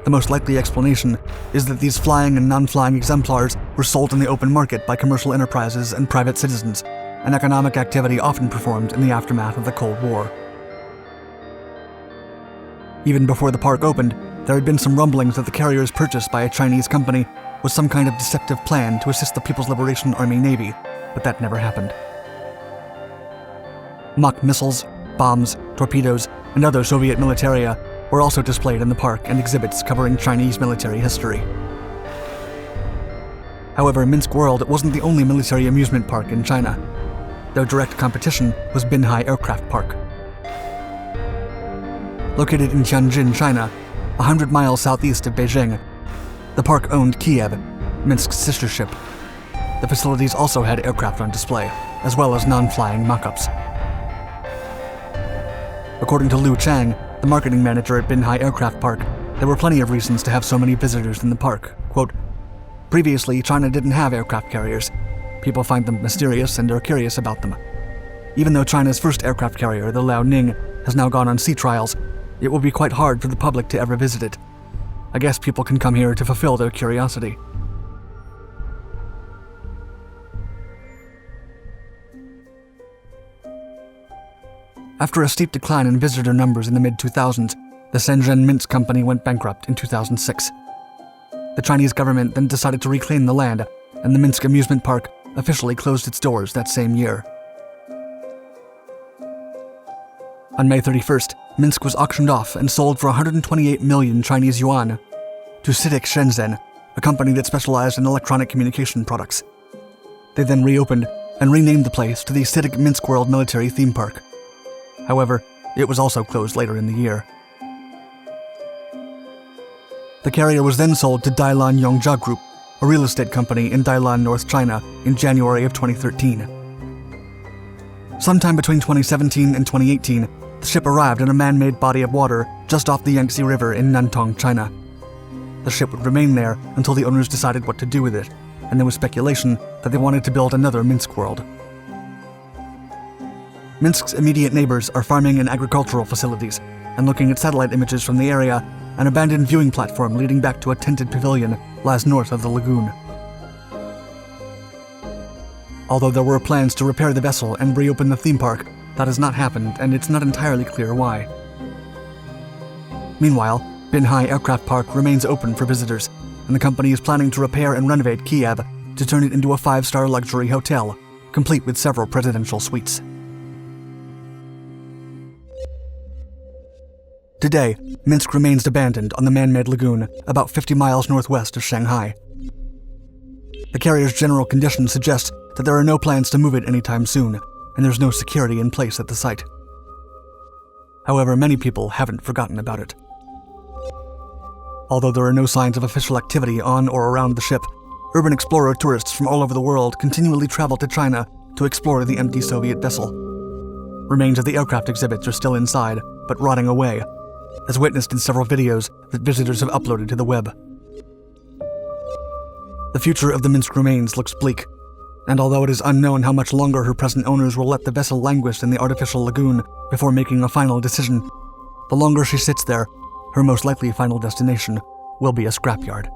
The most likely explanation is that these flying and non-flying exemplars were sold in the open market by commercial enterprises and private citizens, an economic activity often performed in the aftermath of the Cold War. Even before the park opened, there had been some rumblings that the carrier's purchase by a Chinese company was some kind of deceptive plan to assist the People's Liberation Army Navy, but that never happened. Mock missiles, bombs, torpedoes, and other Soviet militaria were also displayed in the park and exhibits covering Chinese military history. However, Minsk World wasn't the only military amusement park in China. Their direct competition was Binhai Aircraft Park. Located in Tianjin, China, 100 miles southeast of Beijing, the park owned Kiev, Minsk's sister ship. The facilities also had aircraft on display, as well as non-flying mock-ups. According to Liu Chang, the marketing manager at Binhai Aircraft Park, there were plenty of reasons to have so many visitors in the park. Quote, "Previously, China didn't have aircraft carriers. People find them mysterious and are curious about them. Even though China's first aircraft carrier, the Liaoning, has now gone on sea trials, it will be quite hard for the public to ever visit it. I guess people can come here to fulfill their curiosity." After a steep decline in visitor numbers in the mid-2000s, the Shenzhen Minsk Company went bankrupt in 2006. The Chinese government then decided to reclaim the land, and the Minsk amusement park officially closed its doors that same year. On May 31st, Minsk was auctioned off and sold for 128 million Chinese yuan to CITIC Shenzhen, a company that specialized in electronic communication products. They then reopened and renamed the place to the CITIC Minsk World Military Theme Park. However, it was also closed later in the year. The carrier was then sold to Dailan Yongjia Group, a real estate company in Dailan, North China, in January of 2013. Sometime between 2017 and 2018, the ship arrived in a man-made body of water just off the Yangtze River in Nantong, China. The ship would remain there until the owners decided what to do with it, and there was speculation that they wanted to build another Minsk World. Minsk's immediate neighbors are farming and agricultural facilities, and looking at satellite images from the area, an abandoned viewing platform leading back to a tented pavilion lies north of the lagoon. Although there were plans to repair the vessel and reopen the theme park, that has not happened, and it's not entirely clear why. Meanwhile, Binhai Aircraft Park remains open for visitors, and the company is planning to repair and renovate Kiev to turn it into a 5-star luxury hotel, complete with several presidential suites. Today, Minsk remains abandoned on the man-made lagoon about 50 miles northwest of Shanghai. The carrier's general condition suggests that there are no plans to move it anytime soon, and there's no security in place at the site. However, many people haven't forgotten about it. Although there are no signs of official activity on or around the ship, urban explorer tourists from all over the world continually travel to China to explore the empty Soviet vessel. Remains of the aircraft exhibits are still inside, but rotting away, as witnessed in several videos that visitors have uploaded to the web. The future of the Minsk remains looks bleak, and although it is unknown how much longer her present owners will let the vessel languish in the artificial lagoon before making a final decision, the longer she sits there, her most likely final destination will be a scrapyard.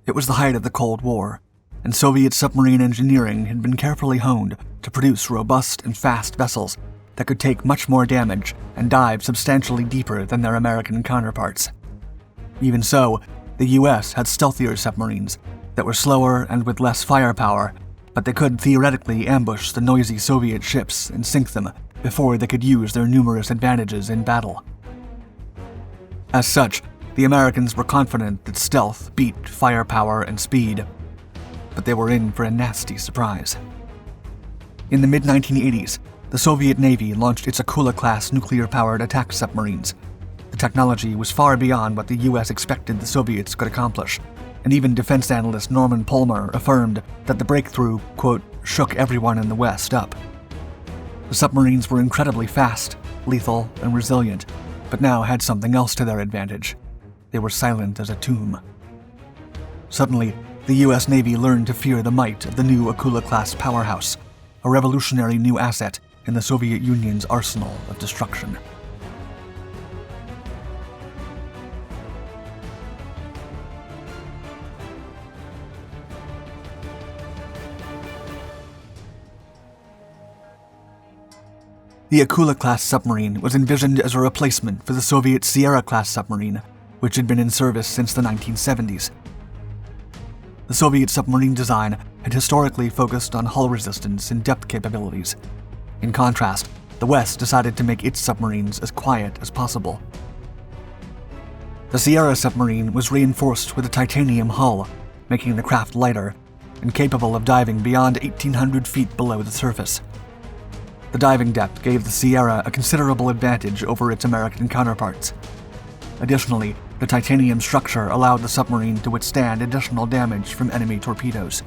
It was the height of the Cold War, and Soviet submarine engineering had been carefully honed to produce robust and fast vessels that could take much more damage and dive substantially deeper than their American counterparts. Even so, the US had stealthier submarines that were slower and with less firepower, but they could theoretically ambush the noisy Soviet ships and sink them before they could use their numerous advantages in battle. As such, the Americans were confident that stealth beat firepower and speed, but they were in for a nasty surprise. In the mid-1980s, the Soviet Navy launched its Akula-class nuclear-powered attack submarines. The technology was far beyond what the US expected the Soviets could accomplish, and even defense analyst Norman Polmar affirmed that the breakthrough, quote, shook everyone in the West up. The submarines were incredibly fast, lethal, and resilient, but now had something else to their advantage. They were silent as a tomb. Suddenly, the US Navy learned to fear the might of the new Akula-class powerhouse, a revolutionary new asset in the Soviet Union's arsenal of destruction. The Akula-class submarine was envisioned as a replacement for the Soviet Sierra-class submarine, which had been in service since the 1970s. The Soviet submarine design had historically focused on hull resistance and depth capabilities. In contrast, the West decided to make its submarines as quiet as possible. The Sierra submarine was reinforced with a titanium hull, making the craft lighter and capable of diving beyond 1,800 feet below the surface. The diving depth gave the Sierra a considerable advantage over its American counterparts. Additionally, the titanium structure allowed the submarine to withstand additional damage from enemy torpedoes.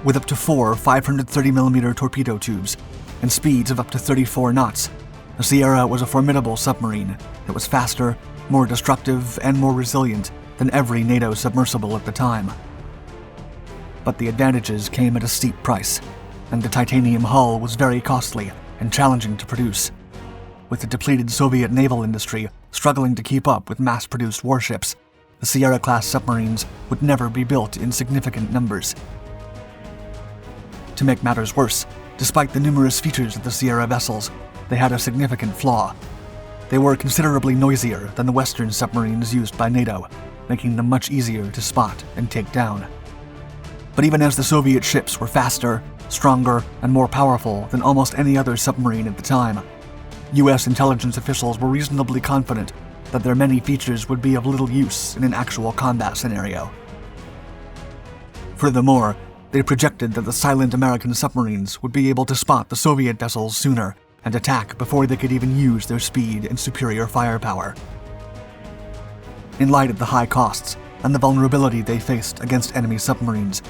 With up to 4 530mm torpedo tubes and speeds of up to 34 knots, the Sierra was a formidable submarine that was faster, more destructive, and more resilient than every NATO submersible at the time. But the advantages came at a steep price, and the titanium hull was very costly and challenging to produce. With the depleted Soviet naval industry struggling to keep up with mass-produced warships, the Sierra-class submarines would never be built in significant numbers. To make matters worse, despite the numerous features of the Sierra vessels, they had a significant flaw. They were considerably noisier than the Western submarines used by NATO, making them much easier to spot and take down. But even as the Soviet ships were faster, stronger, and more powerful than almost any other submarine at the time, US intelligence officials were reasonably confident that their many features would be of little use in an actual combat scenario. Furthermore, they projected that the silent American submarines would be able to spot the Soviet vessels sooner and attack before they could even use their speed and superior firepower. In light of the high costs and the vulnerability they faced against enemy submarines,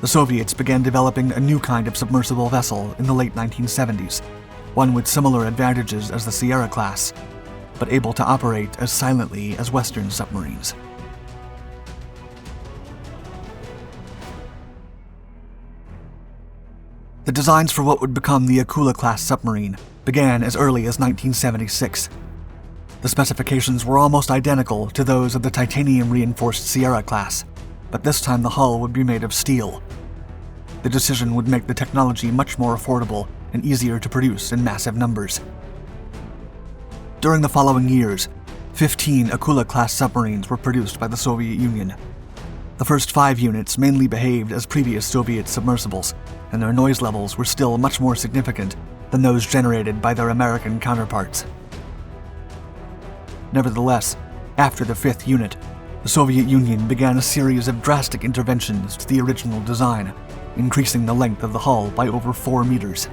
the Soviets began developing a new kind of submersible vessel in the late 1970s, one with similar advantages as the Sierra class, but able to operate as silently as Western submarines. The designs for what would become the Akula-class submarine began as early as 1976. The specifications were almost identical to those of the titanium-reinforced Sierra class, but this time the hull would be made of steel. The decision would make the technology much more affordable and easier to produce in massive numbers. During the following years, 15 Akula-class submarines were produced by the Soviet Union. The first 5 units mainly behaved as previous Soviet submersibles, and their noise levels were still much more significant than those generated by their American counterparts. Nevertheless, after the 5th unit, the Soviet Union began a series of drastic interventions to the original design, increasing the length of the hull by over 4 meters.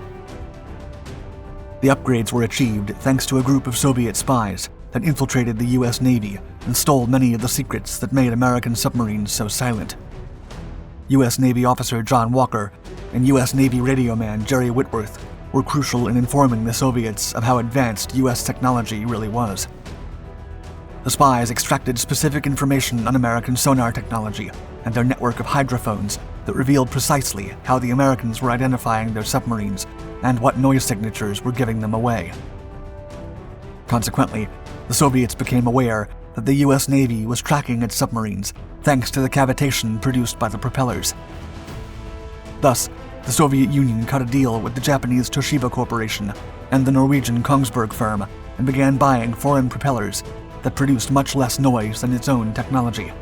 The upgrades were achieved thanks to a group of Soviet spies that infiltrated the US Navy and stole many of the secrets that made American submarines so silent. US Navy officer John Walker and US Navy radio man Jerry Whitworth were crucial in informing the Soviets of how advanced US technology really was. The the spies extracted specific information on American sonar technology and their network of hydrophones that revealed precisely how the Americans were identifying their submarines and what noise signatures were giving them away. Consequently, the Soviets became aware that the US Navy was tracking its submarines thanks to the cavitation produced by the propellers. Thus, the Soviet Union cut a deal with the Japanese Toshiba Corporation and the Norwegian Kongsberg firm and began buying foreign propellers that produced much less noise than its own technology.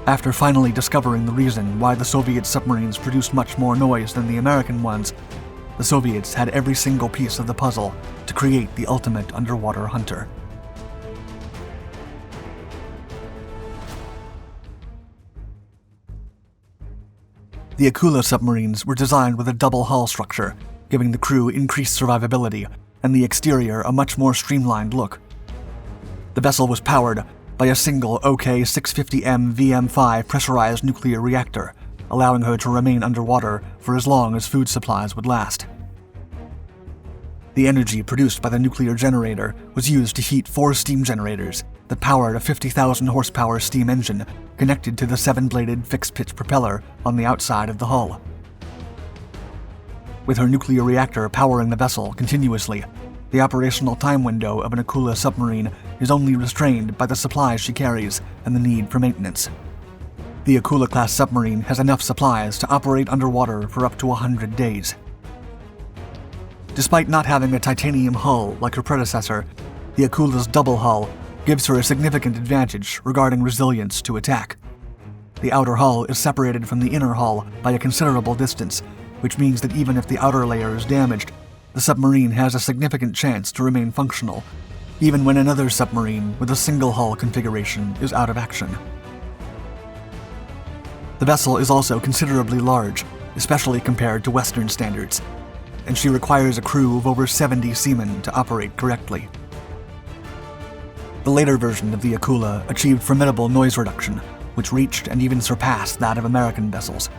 After finally discovering the reason why the Soviet submarines produced much more noise than the American ones, the Soviets had every single piece of the puzzle to create the ultimate underwater hunter. The Akula submarines were designed with a double hull structure, giving the crew increased survivability and the exterior a much more streamlined look. The vessel was powered by a single OK-650M VM-5 pressurized nuclear reactor, allowing her to remain underwater for as long as food supplies would last. The energy produced by the nuclear generator was used to heat 4 steam generators that powered a 50,000 horsepower steam engine connected to the 7-bladed fixed-pitch propeller on the outside of the hull. With her nuclear reactor powering the vessel continuously, the operational time window of an Akula submarine is only restrained by the supplies she carries and the need for maintenance. The Akula-class submarine has enough supplies to operate underwater for up to 100 days. Despite not having a titanium hull like her predecessor, the Akula's double hull gives her a significant advantage regarding resilience to attack. The outer hull is separated from the inner hull by a considerable distance, which means that even if the outer layer is damaged, the submarine has a significant chance to remain functional, even when another submarine with a single hull configuration is out of action. The vessel is also considerably large, especially compared to Western standards, and she requires a crew of over 70 seamen to operate correctly. The later version of the Akula achieved formidable noise reduction, which reached and even surpassed that of American vessels.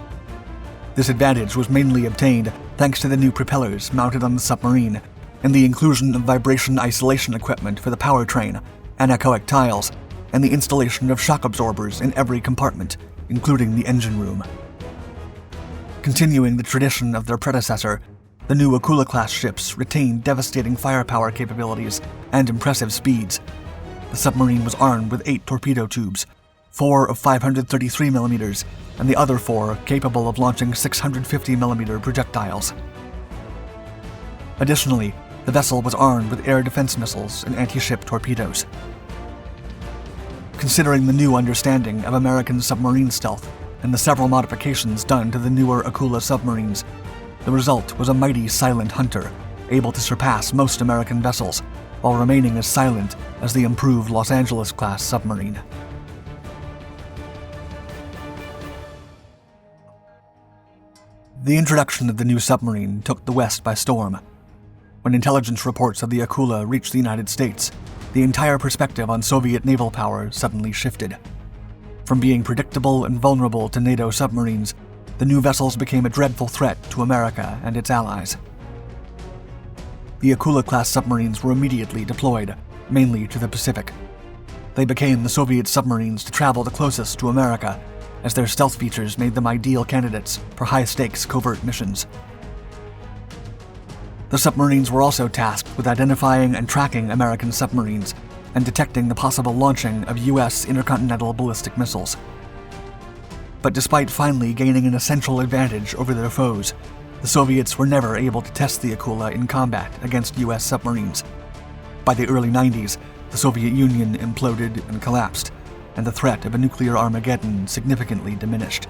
This advantage was mainly obtained thanks to the new propellers mounted on the submarine and the inclusion of vibration isolation equipment for the powertrain, anechoic tiles, and the installation of shock absorbers in every compartment, including the engine room. Continuing the tradition of their predecessor, the new Akula-class ships retained devastating firepower capabilities and impressive speeds. The submarine was armed with 8 torpedo tubes, 4 of 533mm, and the other 4 capable of launching 650mm projectiles. Additionally, the vessel was armed with air defense missiles and anti-ship torpedoes. Considering the new understanding of American submarine stealth and the several modifications done to the newer Akula submarines, the result was a mighty silent hunter, able to surpass most American vessels, while remaining as silent as the improved Los Angeles-class submarine. The introduction of the new submarine took the West by storm. When intelligence reports of the Akula reached the United States, the entire perspective on Soviet naval power suddenly shifted. From being predictable and vulnerable to NATO submarines, the new vessels became a dreadful threat to America and its allies. The Akula-class submarines were immediately deployed, mainly to the Pacific. They became the Soviet submarines to travel the closest to America, as their stealth features made them ideal candidates for high-stakes covert missions. The submarines were also tasked with identifying and tracking American submarines and detecting the possible launching of U.S. intercontinental ballistic missiles. But despite finally gaining an essential advantage over their foes, the Soviets were never able to test the Akula in combat against U.S. submarines. By the early 90s, the Soviet Union imploded and collapsed, and the threat of a nuclear Armageddon significantly diminished.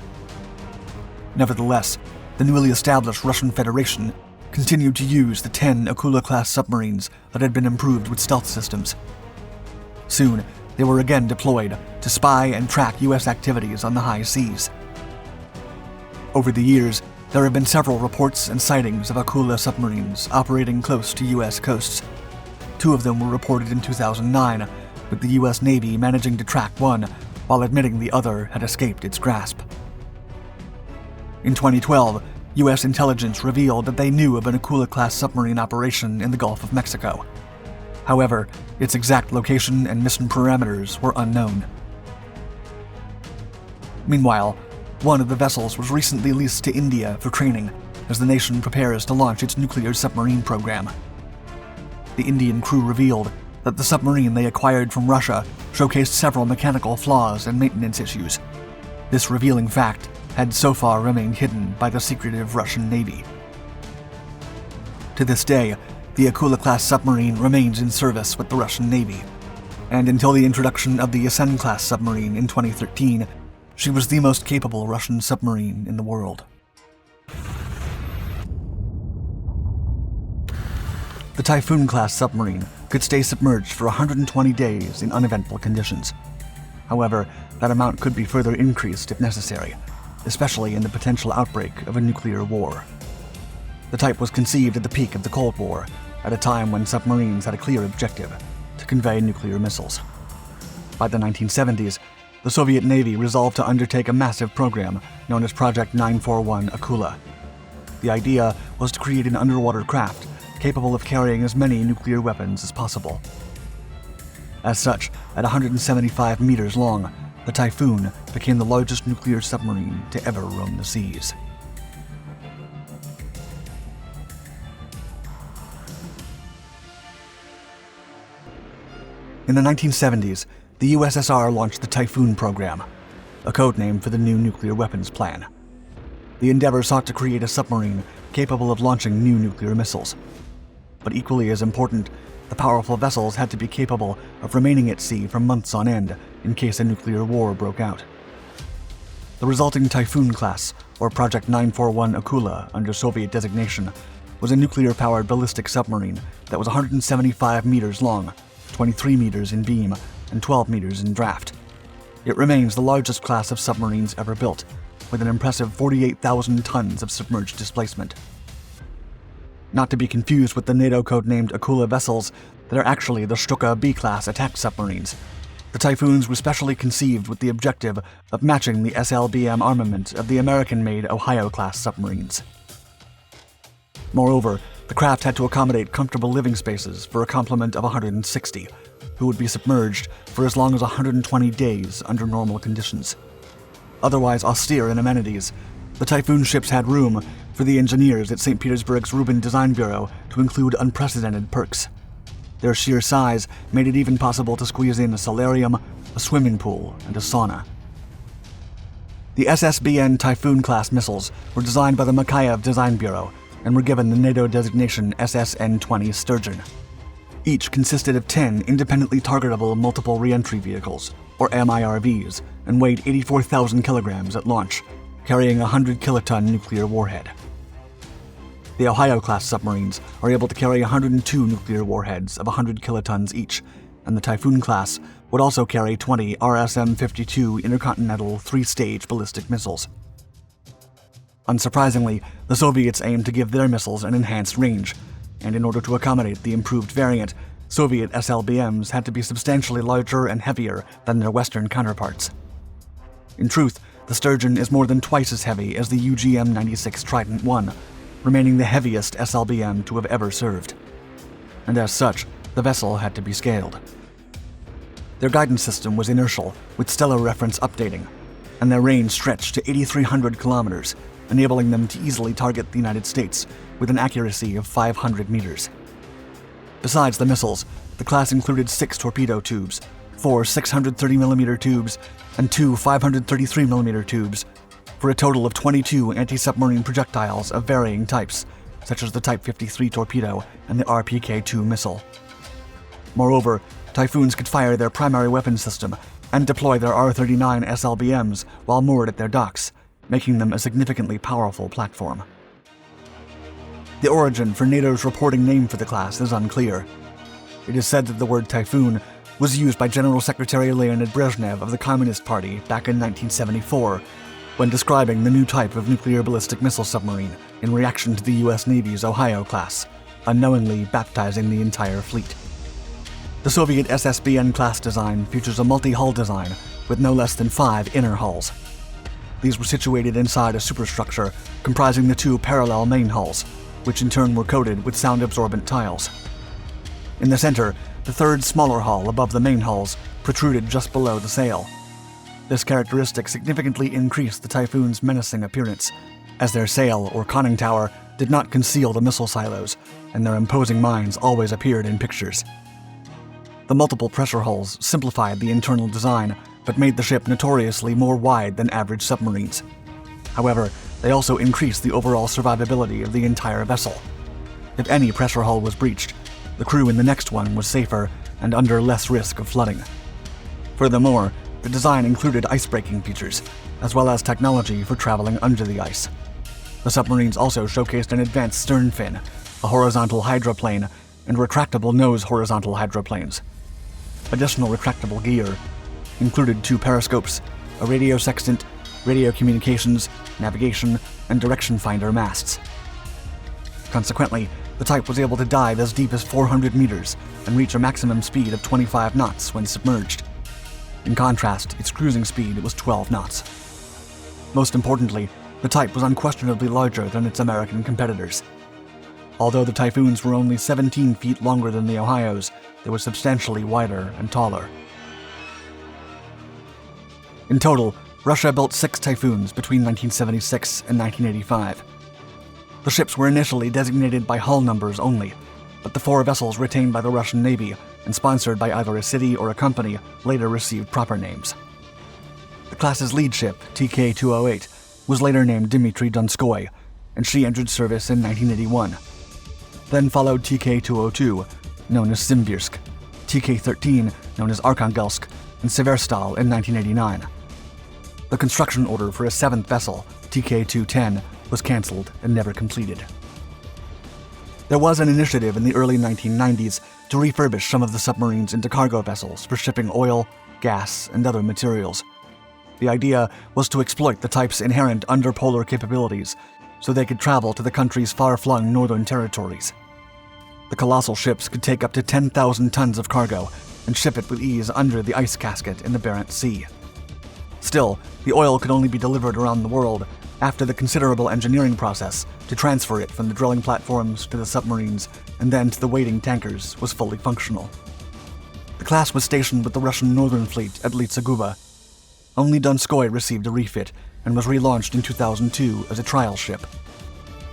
Nevertheless, the newly established Russian Federation continued to use the 10 Akula-class submarines that had been improved with stealth systems. Soon, they were again deployed to spy and track U.S. activities on the high seas. Over the years, there have been several reports and sightings of Akula submarines operating close to U.S. coasts. 2 of them were reported in 2009, with the U.S. Navy managing to track one while admitting the other had escaped its grasp. In 2012, U.S. intelligence revealed that they knew of an Akula-class submarine operation in the Gulf of Mexico. However, its exact location and mission parameters were unknown. Meanwhile, one of the vessels was recently leased to India for training as the nation prepares to launch its nuclear submarine program. The Indian crew revealed that the submarine they acquired from Russia showcased several mechanical flaws and maintenance issues. This revealing fact had so far remained hidden by the secretive Russian Navy. To this day, the Akula-class submarine remains in service with the Russian Navy, and until the introduction of the Typhoon-class submarine in 2013, she was the most capable Russian submarine in the world. The Typhoon-class submarine could stay submerged for 120 days in uneventful conditions. However, that amount could be further increased if necessary, especially in the potential outbreak of a nuclear war. The type was conceived at the peak of the Cold War, at a time when submarines had a clear objective: to convey nuclear missiles. By the 1970s, the Soviet Navy resolved to undertake a massive program known as Project 941 Akula. The idea was to create an underwater craft capable of carrying as many nuclear weapons as possible. As such, at 175 meters long, the Typhoon became the largest nuclear submarine to ever roam the seas. In the 1970s, the USSR launched the Typhoon program, a codename for the new nuclear weapons plan. The endeavor sought to create a submarine capable of launching new nuclear missiles. But equally as important, the powerful vessels had to be capable of remaining at sea for months on end in case a nuclear war broke out. The resulting Typhoon-class, or Project 941 Akula under Soviet designation, was a nuclear-powered ballistic submarine that was 175 meters long, 23 meters in beam, and 12 meters in draft. It remains the largest class of submarines ever built, with an impressive 48,000 tons of submerged displacement. Not to be confused with the NATO codenamed Akula vessels that are actually the Stuka B-class attack submarines. The Typhoons were specially conceived with the objective of matching the SLBM armament of the American-made Ohio-class submarines. Moreover, the craft had to accommodate comfortable living spaces for a complement of 160, who would be submerged for as long as 120 days under normal conditions. Otherwise austere in amenities, the Typhoon ships had room for the engineers at St. Petersburg's Rubin Design Bureau to include unprecedented perks. Their sheer size made it even possible to squeeze in a solarium, a swimming pool, and a sauna. The SSBN Typhoon-class missiles were designed by the Makayev Design Bureau and were given the NATO designation SSN-20 Sturgeon. Each consisted of 10 independently targetable multiple reentry vehicles, or MIRVs, and weighed 84,000 kilograms at launch, carrying a 100-kiloton nuclear warhead. The Ohio-class submarines are able to carry 102 nuclear warheads of 100 kilotons each, and the Typhoon-class would also carry 20 RSM-52 intercontinental three-stage ballistic missiles. Unsurprisingly, the Soviets aimed to give their missiles an enhanced range, and in order to accommodate the improved variant, Soviet SLBMs had to be substantially larger and heavier than their Western counterparts. In truth, the Sturgeon is more than twice as heavy as the UGM-96 Trident I, remaining the heaviest SLBM to have ever served. And as such, the vessel had to be scaled. Their guidance system was inertial, with stellar reference updating, and their range stretched to 8,300 kilometers, enabling them to easily target the United States with an accuracy of 500 meters. Besides the missiles, the class included 6 torpedo tubes, 4 630mm tubes, and 2 533mm tubes, for a total of 22 anti-submarine projectiles of varying types, such as the Type 53 torpedo and the RPK-2 missile. Moreover, Typhoons could fire their primary weapon system and deploy their R-39 SLBMs while moored at their docks, making them a significantly powerful platform. The origin for NATO's reporting name for the class is unclear. It is said that the word Typhoon was used by General Secretary Leonid Brezhnev of the Communist Party back in 1974 when describing the new type of nuclear ballistic missile submarine in reaction to the U.S. Navy's Ohio class, unknowingly baptizing the entire fleet. The Soviet SSBN class design features a multi-hull design with no less than 5 inner hulls. These were situated inside a superstructure comprising the 2 parallel main hulls, which in turn were coated with sound-absorbent tiles. In the center, the third smaller hull above the main hulls protruded just below the sail. This characteristic significantly increased the Typhoon's menacing appearance, as their sail or conning tower did not conceal the missile silos, and their imposing mines always appeared in pictures. The multiple pressure hulls simplified the internal design, but made the ship notoriously more wide than average submarines. However, they also increased the overall survivability of the entire vessel. If any pressure hull was breached, the crew in the next one was safer and under less risk of flooding. Furthermore, the design included ice-breaking features, as well as technology for traveling under the ice. The submarines also showcased an advanced stern fin, a horizontal hydroplane, and retractable nose horizontal hydroplanes. Additional retractable gear included 2 periscopes, a radio sextant, radio communications, navigation, and direction finder masts. Consequently, the type was able to dive as deep as 400 meters and reach a maximum speed of 25 knots when submerged. In contrast, its cruising speed was 12 knots. Most importantly, the type was unquestionably larger than its American competitors. Although the Typhoons were only 17 feet longer than the Ohios, they were substantially wider and taller. In total, Russia built 6 Typhoons between 1976 and 1985. The ships were initially designated by hull numbers only, but the 4 vessels retained by the Russian Navy and sponsored by either a city or a company later received proper names. The class's lead ship, TK-208, was later named Dmitry Donskoy, and she entered service in 1981. Then followed TK-202, known as Simbirsk, TK-13, known as Arkhangelsk, and Severstal in 1989. The construction order for a 7th vessel, TK-210, was cancelled and never completed. There was an initiative in the early 1990s to refurbish some of the submarines into cargo vessels for shipping oil, gas, and other materials. The idea was to exploit the type's inherent underpolar capabilities so they could travel to the country's far-flung northern territories. The colossal ships could take up to 10,000 tons of cargo and ship it with ease under the ice casket in the Barents Sea. Still, the oil could only be delivered around the world after the considerable engineering process to transfer it from the drilling platforms to the submarines and then to the waiting tankers was fully functional. The class was stationed with the Russian Northern Fleet at Litsaguba. Only Donskoy received a refit and was relaunched in 2002 as a trial ship.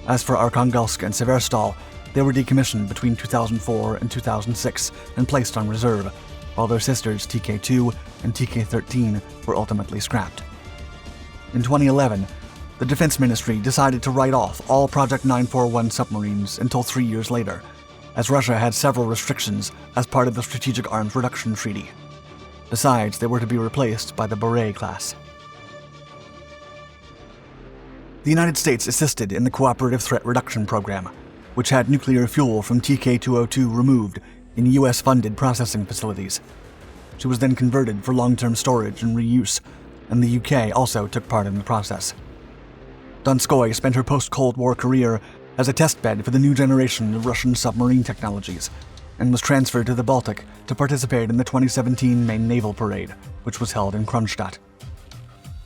As for Arkhangelsk and Severstal, they were decommissioned between 2004 and 2006 and placed on reserve, while their sisters TK-2 and TK-13 were ultimately scrapped. In 2011, the Defense Ministry decided to write off all Project 941 submarines until 3 years later, as Russia had several restrictions as part of the Strategic Arms Reduction Treaty. Besides, they were to be replaced by the Beret class. The United States assisted in the Cooperative Threat Reduction Program, which had nuclear fuel from TK-202 removed in U.S.-funded processing facilities. She was then converted for long-term storage and reuse, and the UK also took part in the process. Donskoy spent her post-Cold War career as a testbed for the new generation of Russian submarine technologies, and was transferred to the Baltic to participate in the 2017 main naval parade, which was held in Kronstadt.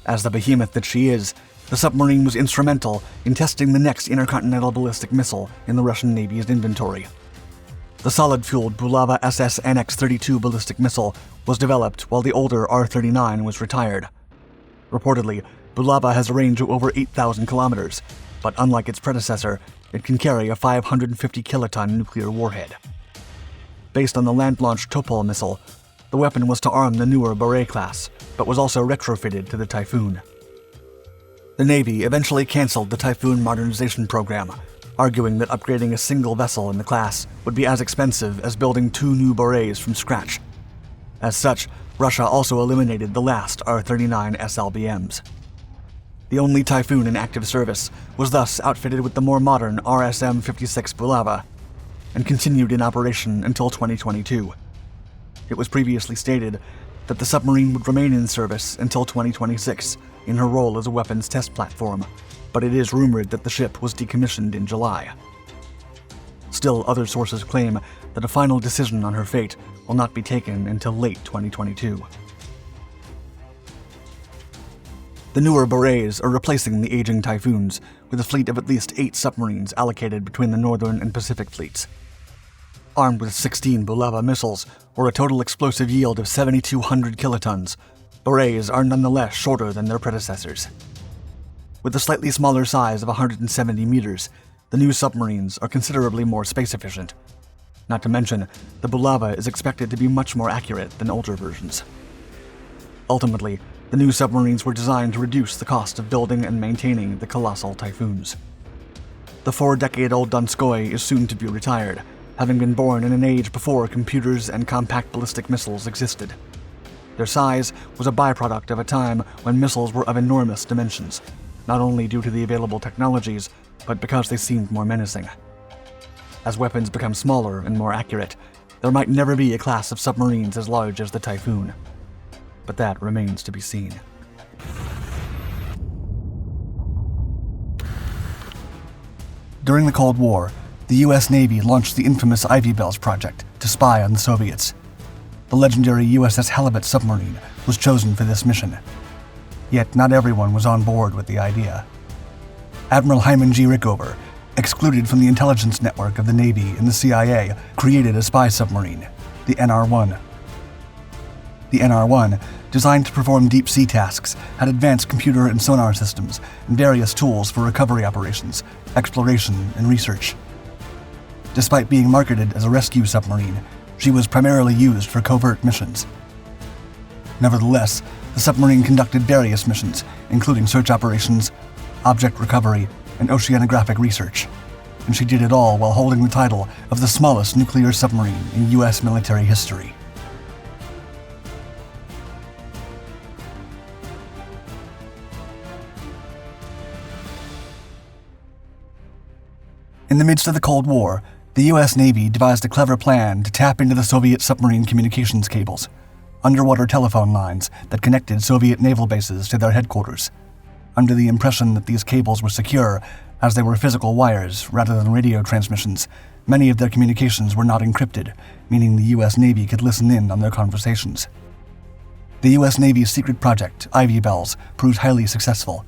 As the behemoth that she is, the submarine was instrumental in testing the next intercontinental ballistic missile in the Russian Navy's inventory. The solid-fueled Bulava SS NX-32 ballistic missile was developed while the older R-39 was retired. Reportedly, Bulava has a range of over 8,000 kilometers, but unlike its predecessor, it can carry a 550-kiloton nuclear warhead. Based on the land-launched Topol missile, the weapon was to arm the newer Beret class, but was also retrofitted to the Typhoon. The Navy eventually canceled the Typhoon modernization program, arguing that upgrading a single vessel in the class would be as expensive as building 2 new Berets from scratch. As such, Russia also eliminated the last R-39 SLBMs. The only Typhoon in active service was thus outfitted with the more modern RSM-56 Bulava, and continued in operation until 2022. It was previously stated that the submarine would remain in service until 2026 in her role as a weapons test platform, but it is rumored that the ship was decommissioned in July. Still, other sources claim that a final decision on her fate will not be taken until late 2022. The newer Berets are replacing the aging Typhoons with a fleet of at least 8 submarines allocated between the Northern and Pacific fleets. armed with 16 Bulava missiles, or a total explosive yield of 7,200 kilotons. Berets are nonetheless shorter than their predecessors. With a slightly smaller size of 170 meters, the new submarines are considerably more space-efficient. Not to mention, the Bulava is expected to be much more accurate than older versions. Ultimately, the new submarines were designed to reduce the cost of building and maintaining the colossal Typhoons. The 4-decade-old Donskoy is soon to be retired, having been born in an age before computers and compact ballistic missiles existed. Their size was a byproduct of a time when missiles were of enormous dimensions, not only due to the available technologies, but because they seemed more menacing. As weapons become smaller and more accurate, there might never be a class of submarines as large as the Typhoon. But that remains to be seen. During the Cold War, the U.S. Navy launched the infamous Ivy Bells project to spy on the Soviets. The legendary USS Halibut submarine was chosen for this mission. Yet not everyone was on board with the idea. Admiral Hyman G. Rickover, excluded from the intelligence network of the Navy and the CIA, created a spy submarine, the NR-1. The NR-1, designed to perform deep-sea tasks, had advanced computer and sonar systems and various tools for recovery operations, exploration, and research. Despite being marketed as a rescue submarine, she was primarily used for covert missions. Nevertheless, the submarine conducted various missions, including search operations, object recovery, and oceanographic research, and she did it all while holding the title of the smallest nuclear submarine in U.S. military history. In the midst of the Cold War, the U.S. Navy devised a clever plan to tap into the Soviet submarine communications cables, underwater telephone lines that connected Soviet naval bases to their headquarters, under the impression that these cables were secure, as they were physical wires rather than radio transmissions. Many of their communications were not encrypted, meaning the U.S. Navy could listen in on their conversations. The U.S. Navy's secret project, Ivy Bells, proved highly successful.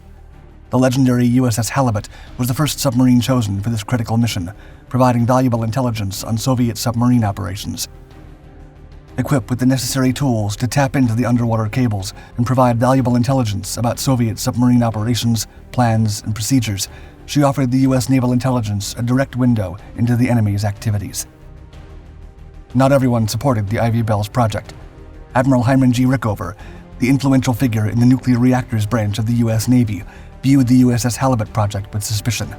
The legendary USS Halibut was the first submarine chosen for this critical mission, providing valuable intelligence on Soviet submarine operations. Equipped with the necessary tools to tap into the underwater cables and provide valuable intelligence about Soviet submarine operations, plans, and procedures, she offered the U.S. naval intelligence a direct window into the enemy's activities. Not everyone supported the Ivy Bells project. Admiral Hyman G. Rickover, the influential figure in the nuclear reactors branch of the U.S. Navy, viewed the USS Halibut project with suspicion.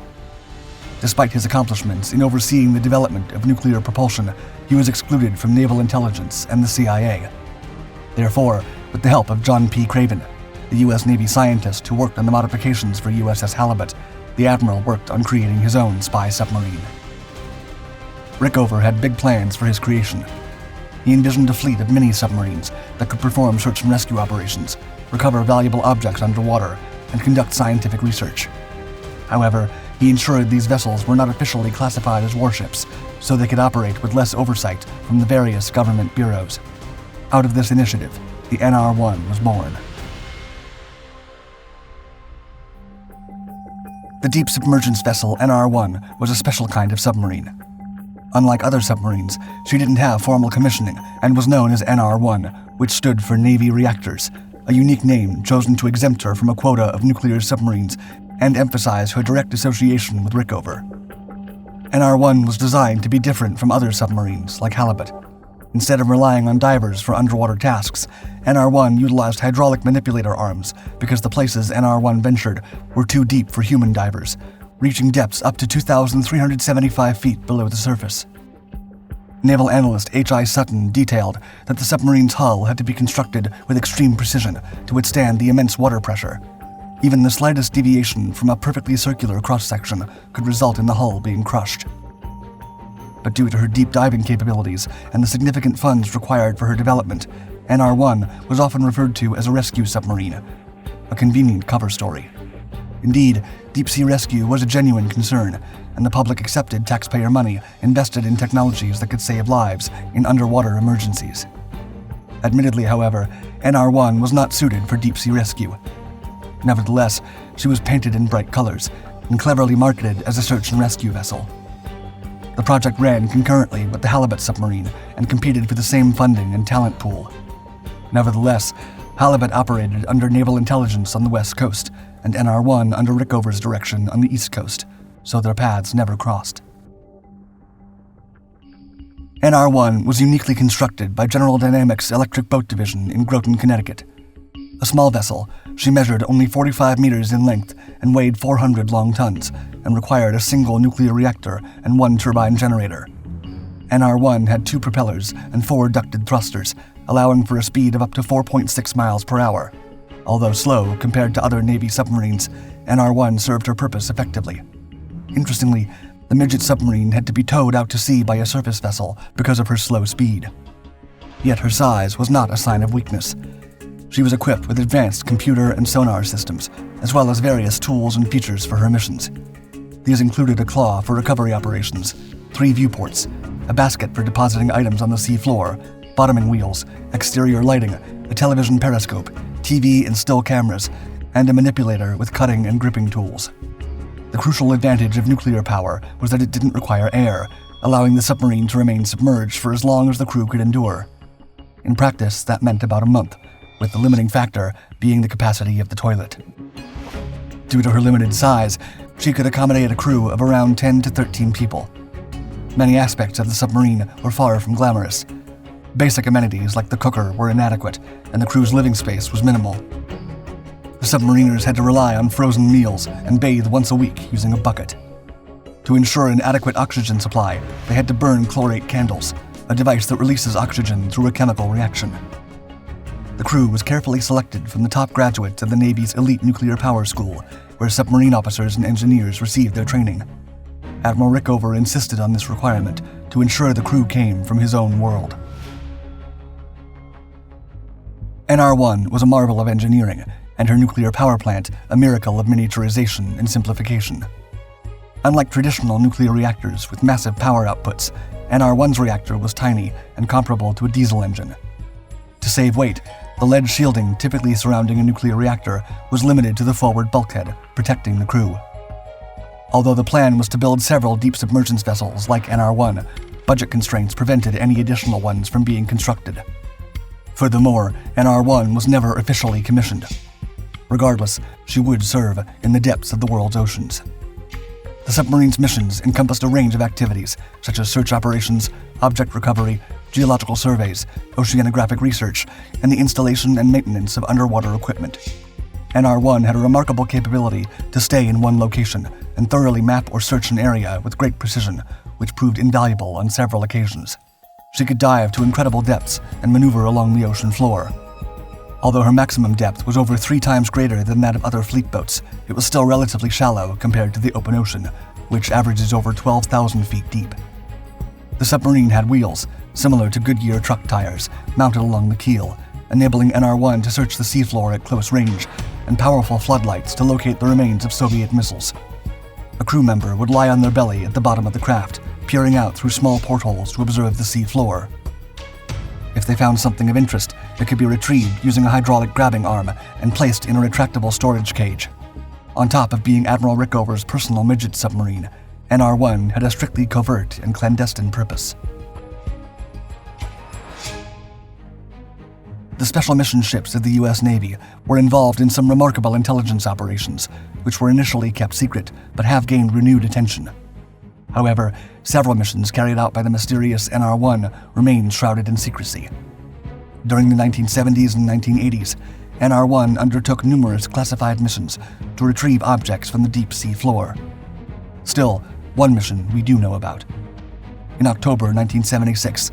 Despite his accomplishments in overseeing the development of nuclear propulsion, he was excluded from naval intelligence and the CIA. Therefore, with the help of John P. Craven, the U.S. Navy scientist who worked on the modifications for USS Halibut, the admiral worked on creating his own spy submarine. Rickover had big plans for his creation. He envisioned a fleet of mini-submarines that could perform search and rescue operations, recover valuable objects underwater, and conduct scientific research. However, he ensured these vessels were not officially classified as warships, so they could operate with less oversight from the various government bureaus. Out of this initiative, the NR-1 was born. The deep submergence vessel NR-1 was a special kind of submarine. Unlike other submarines, she didn't have formal commissioning and was known as NR-1, which stood for Navy Reactors, a unique name chosen to exempt her from a quota of nuclear submarines and emphasize her direct association with Rickover. NR-1 was designed to be different from other submarines, like Halibut. Instead of relying on divers for underwater tasks, NR-1 utilized hydraulic manipulator arms because the places NR-1 ventured were too deep for human divers, reaching depths up to 2,375 feet below the surface. Naval analyst H.I. Sutton detailed that the submarine's hull had to be constructed with extreme precision to withstand the immense water pressure. Even the slightest deviation from a perfectly circular cross-section could result in the hull being crushed. But due to her deep diving capabilities and the significant funds required for her development, NR-1 was often referred to as a rescue submarine, a convenient cover story. Indeed, deep-sea rescue was a genuine concern, and the public accepted taxpayer money invested in technologies that could save lives in underwater emergencies. Admittedly, however, NR-1 was not suited for deep-sea rescue. Nevertheless, she was painted in bright colors and cleverly marketed as a search and rescue vessel. The project ran concurrently with the Halibut submarine and competed for the same funding and talent pool. Nevertheless, Halibut operated under naval intelligence on the west coast and NR-1 under Rickover's direction on the east coast, so their paths never crossed. NR-1 was uniquely constructed by General Dynamics Electric Boat Division in Groton, Connecticut. A small vessel, she measured only 45 meters in length and weighed 400 long tons and required a single nuclear reactor and one turbine generator. NR-1 had 2 propellers and 4 ducted thrusters, allowing for a speed of up to 4.6 miles per hour. Although slow compared to other Navy submarines, NR-1 served her purpose effectively. Interestingly, the midget submarine had to be towed out to sea by a surface vessel because of her slow speed. Yet her size was not a sign of weakness. She was equipped with advanced computer and sonar systems, as well as various tools and features for her missions. These included a claw for recovery operations, 3 viewports, a basket for depositing items on the sea floor, bottoming wheels, exterior lighting, a television periscope, TV and still cameras, and a manipulator with cutting and gripping tools. The crucial advantage of nuclear power was that it didn't require air, allowing the submarine to remain submerged for as long as the crew could endure. In practice, that meant about a month, with the limiting factor being the capacity of the toilet. Due to her limited size, she could accommodate a crew of around 10 to 13 people. Many aspects of the submarine were far from glamorous. Basic amenities like the cooker were inadequate, and the crew's living space was minimal. The submariners had to rely on frozen meals and bathe once a week using a bucket. To ensure an adequate oxygen supply, they had to burn chlorate candles, a device that releases oxygen through a chemical reaction. The crew was carefully selected from the top graduates of the Navy's elite nuclear power school, where submarine officers and engineers received their training. Admiral Rickover insisted on this requirement to ensure the crew came from his own world. NR-1 was a marvel of engineering, and her nuclear power plant a miracle of miniaturization and simplification. Unlike traditional nuclear reactors with massive power outputs, NR-1's reactor was tiny and comparable to a diesel engine. To save weight, the lead shielding typically surrounding a nuclear reactor was limited to the forward bulkhead, protecting the crew. Although the plan was to build several deep submergence vessels like NR-1, budget constraints prevented any additional ones from being constructed. Furthermore, NR-1 was never officially commissioned. Regardless, she would serve in the depths of the world's oceans. The submarine's missions encompassed a range of activities, such as search operations, object recovery, geological surveys, oceanographic research, and the installation and maintenance of underwater equipment. NR-1 had a remarkable capability to stay in one location and thoroughly map or search an area with great precision, which proved invaluable on several occasions. She could dive to incredible depths and maneuver along the ocean floor. Although her maximum depth was over 3 times greater than that of other fleet boats, it was still relatively shallow compared to the open ocean, which averages over 12,000 feet deep. The submarine had wheels, similar to Goodyear truck tires, mounted along the keel, enabling NR-1 to search the seafloor at close range, and powerful floodlights to locate the remains of Soviet missiles. A crew member would lie on their belly at the bottom of the craft, peering out through small portholes to observe the sea floor. If they found something of interest, it could be retrieved using a hydraulic grabbing arm and placed in a retractable storage cage. On top of being Admiral Rickover's personal midget submarine, NR-1 had a strictly covert and clandestine purpose. The special mission ships of the U.S. Navy were involved in some remarkable intelligence operations, which were initially kept secret but have gained renewed attention. However, several missions carried out by the mysterious NR-1 remained shrouded in secrecy. During the 1970s and 1980s, NR-1 undertook numerous classified missions to retrieve objects from the deep sea floor. Still, one mission we do know about. In October 1976,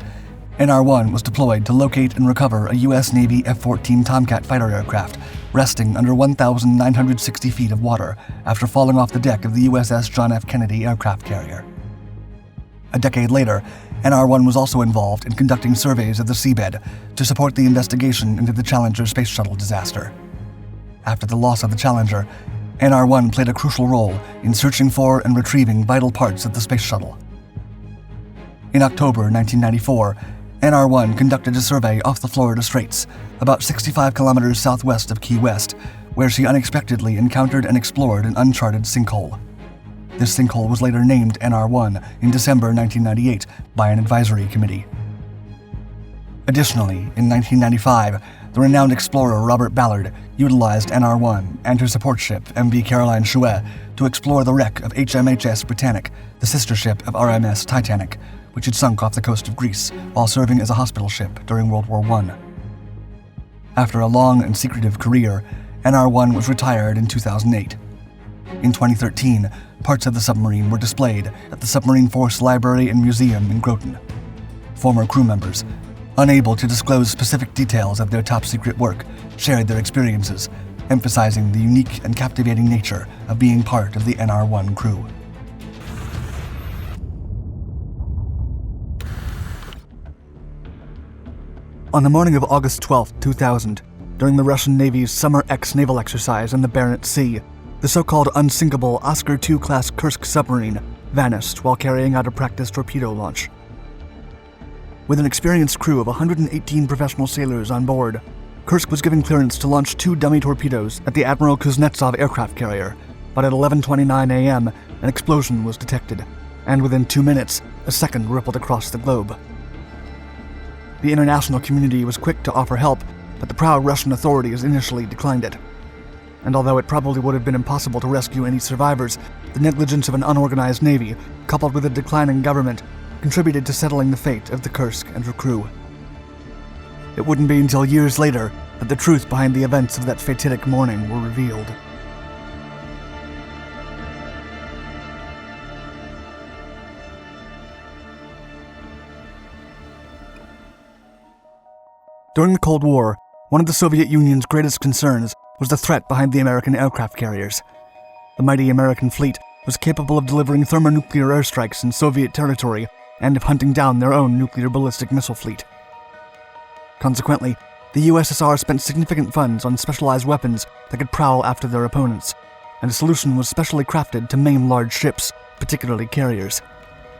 NR-1 was deployed to locate and recover a U.S. Navy F-14 Tomcat fighter aircraft resting under 1,960 feet of water after falling off the deck of the USS John F. Kennedy aircraft carrier. A decade later, NR-1 was also involved in conducting surveys of the seabed to support the investigation into the Challenger space shuttle disaster. After the loss of the Challenger, NR-1 played a crucial role in searching for and retrieving vital parts of the space shuttle. In October 1994, NR-1 conducted a survey off the Florida Straits, about 65 kilometers southwest of Key West, where she unexpectedly encountered and explored an uncharted sinkhole. This sinkhole was later named NR1 in December 1998 by an advisory committee. Additionally, in 1995, the renowned explorer Robert Ballard utilized NR1 and her support ship MV Caroline Chouet to explore the wreck of HMHS Britannic, the sister ship of RMS Titanic, which had sunk off the coast of Greece while serving as a hospital ship during World War I. After a long and secretive career, NR1 was retired in 2008. In 2013, parts of the submarine were displayed at the Submarine Force Library and Museum in Groton. Former crew members, unable to disclose specific details of their top-secret work, shared their experiences, emphasizing the unique and captivating nature of being part of the NR1 crew. On the morning of August 12, 2000, during the Russian Navy's Summer X naval exercise in the Barents Sea, the so-called unsinkable Oscar II-class Kursk submarine vanished while carrying out a practice torpedo launch. With an experienced crew of 118 professional sailors on board, Kursk was given clearance to launch 2 dummy torpedoes at the Admiral Kuznetsov aircraft carrier, but at 11:29 a.m., an explosion was detected, and within 2 minutes, a second rippled across the globe. The international community was quick to offer help, but the proud Russian authorities initially declined it. And although it probably would have been impossible to rescue any survivors, the negligence of an unorganized navy, coupled with a declining government, contributed to settling the fate of the Kursk and her crew. It wouldn't be until years later that the truth behind the events of that fatidic morning were revealed. During the Cold War, one of the Soviet Union's greatest concerns was the threat behind the American aircraft carriers. The mighty American fleet was capable of delivering thermonuclear airstrikes in Soviet territory and of hunting down their own nuclear ballistic missile fleet. Consequently, the USSR spent significant funds on specialized weapons that could prowl after their opponents, and a solution was specially crafted to maim large ships, particularly carriers.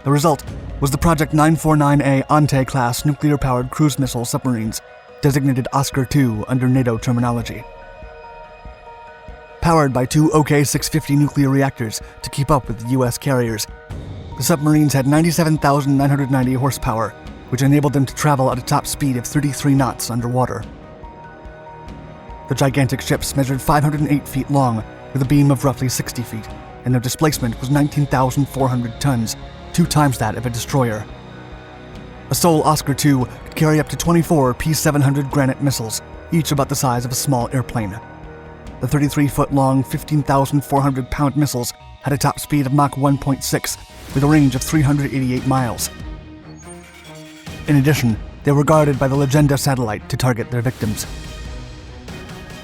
The result was the Project 949A Ante-class nuclear-powered cruise missile submarines, designated Oscar II under NATO terminology. Powered by 2 OK-650 nuclear reactors to keep up with the U.S. carriers, the submarines had 97,990 horsepower, which enabled them to travel at a top speed of 33 knots underwater. The gigantic ships measured 508 feet long, with a beam of roughly 60 feet, and their displacement was 19,400 tons, 2 times that of a destroyer. A sole Oscar II could carry up to 24 P-700 Granite missiles, each about the size of a small airplane. The 33-foot-long, 15,400-pound missiles had a top speed of Mach 1.6, with a range of 388 miles. In addition, they were guarded by the Legenda satellite to target their victims.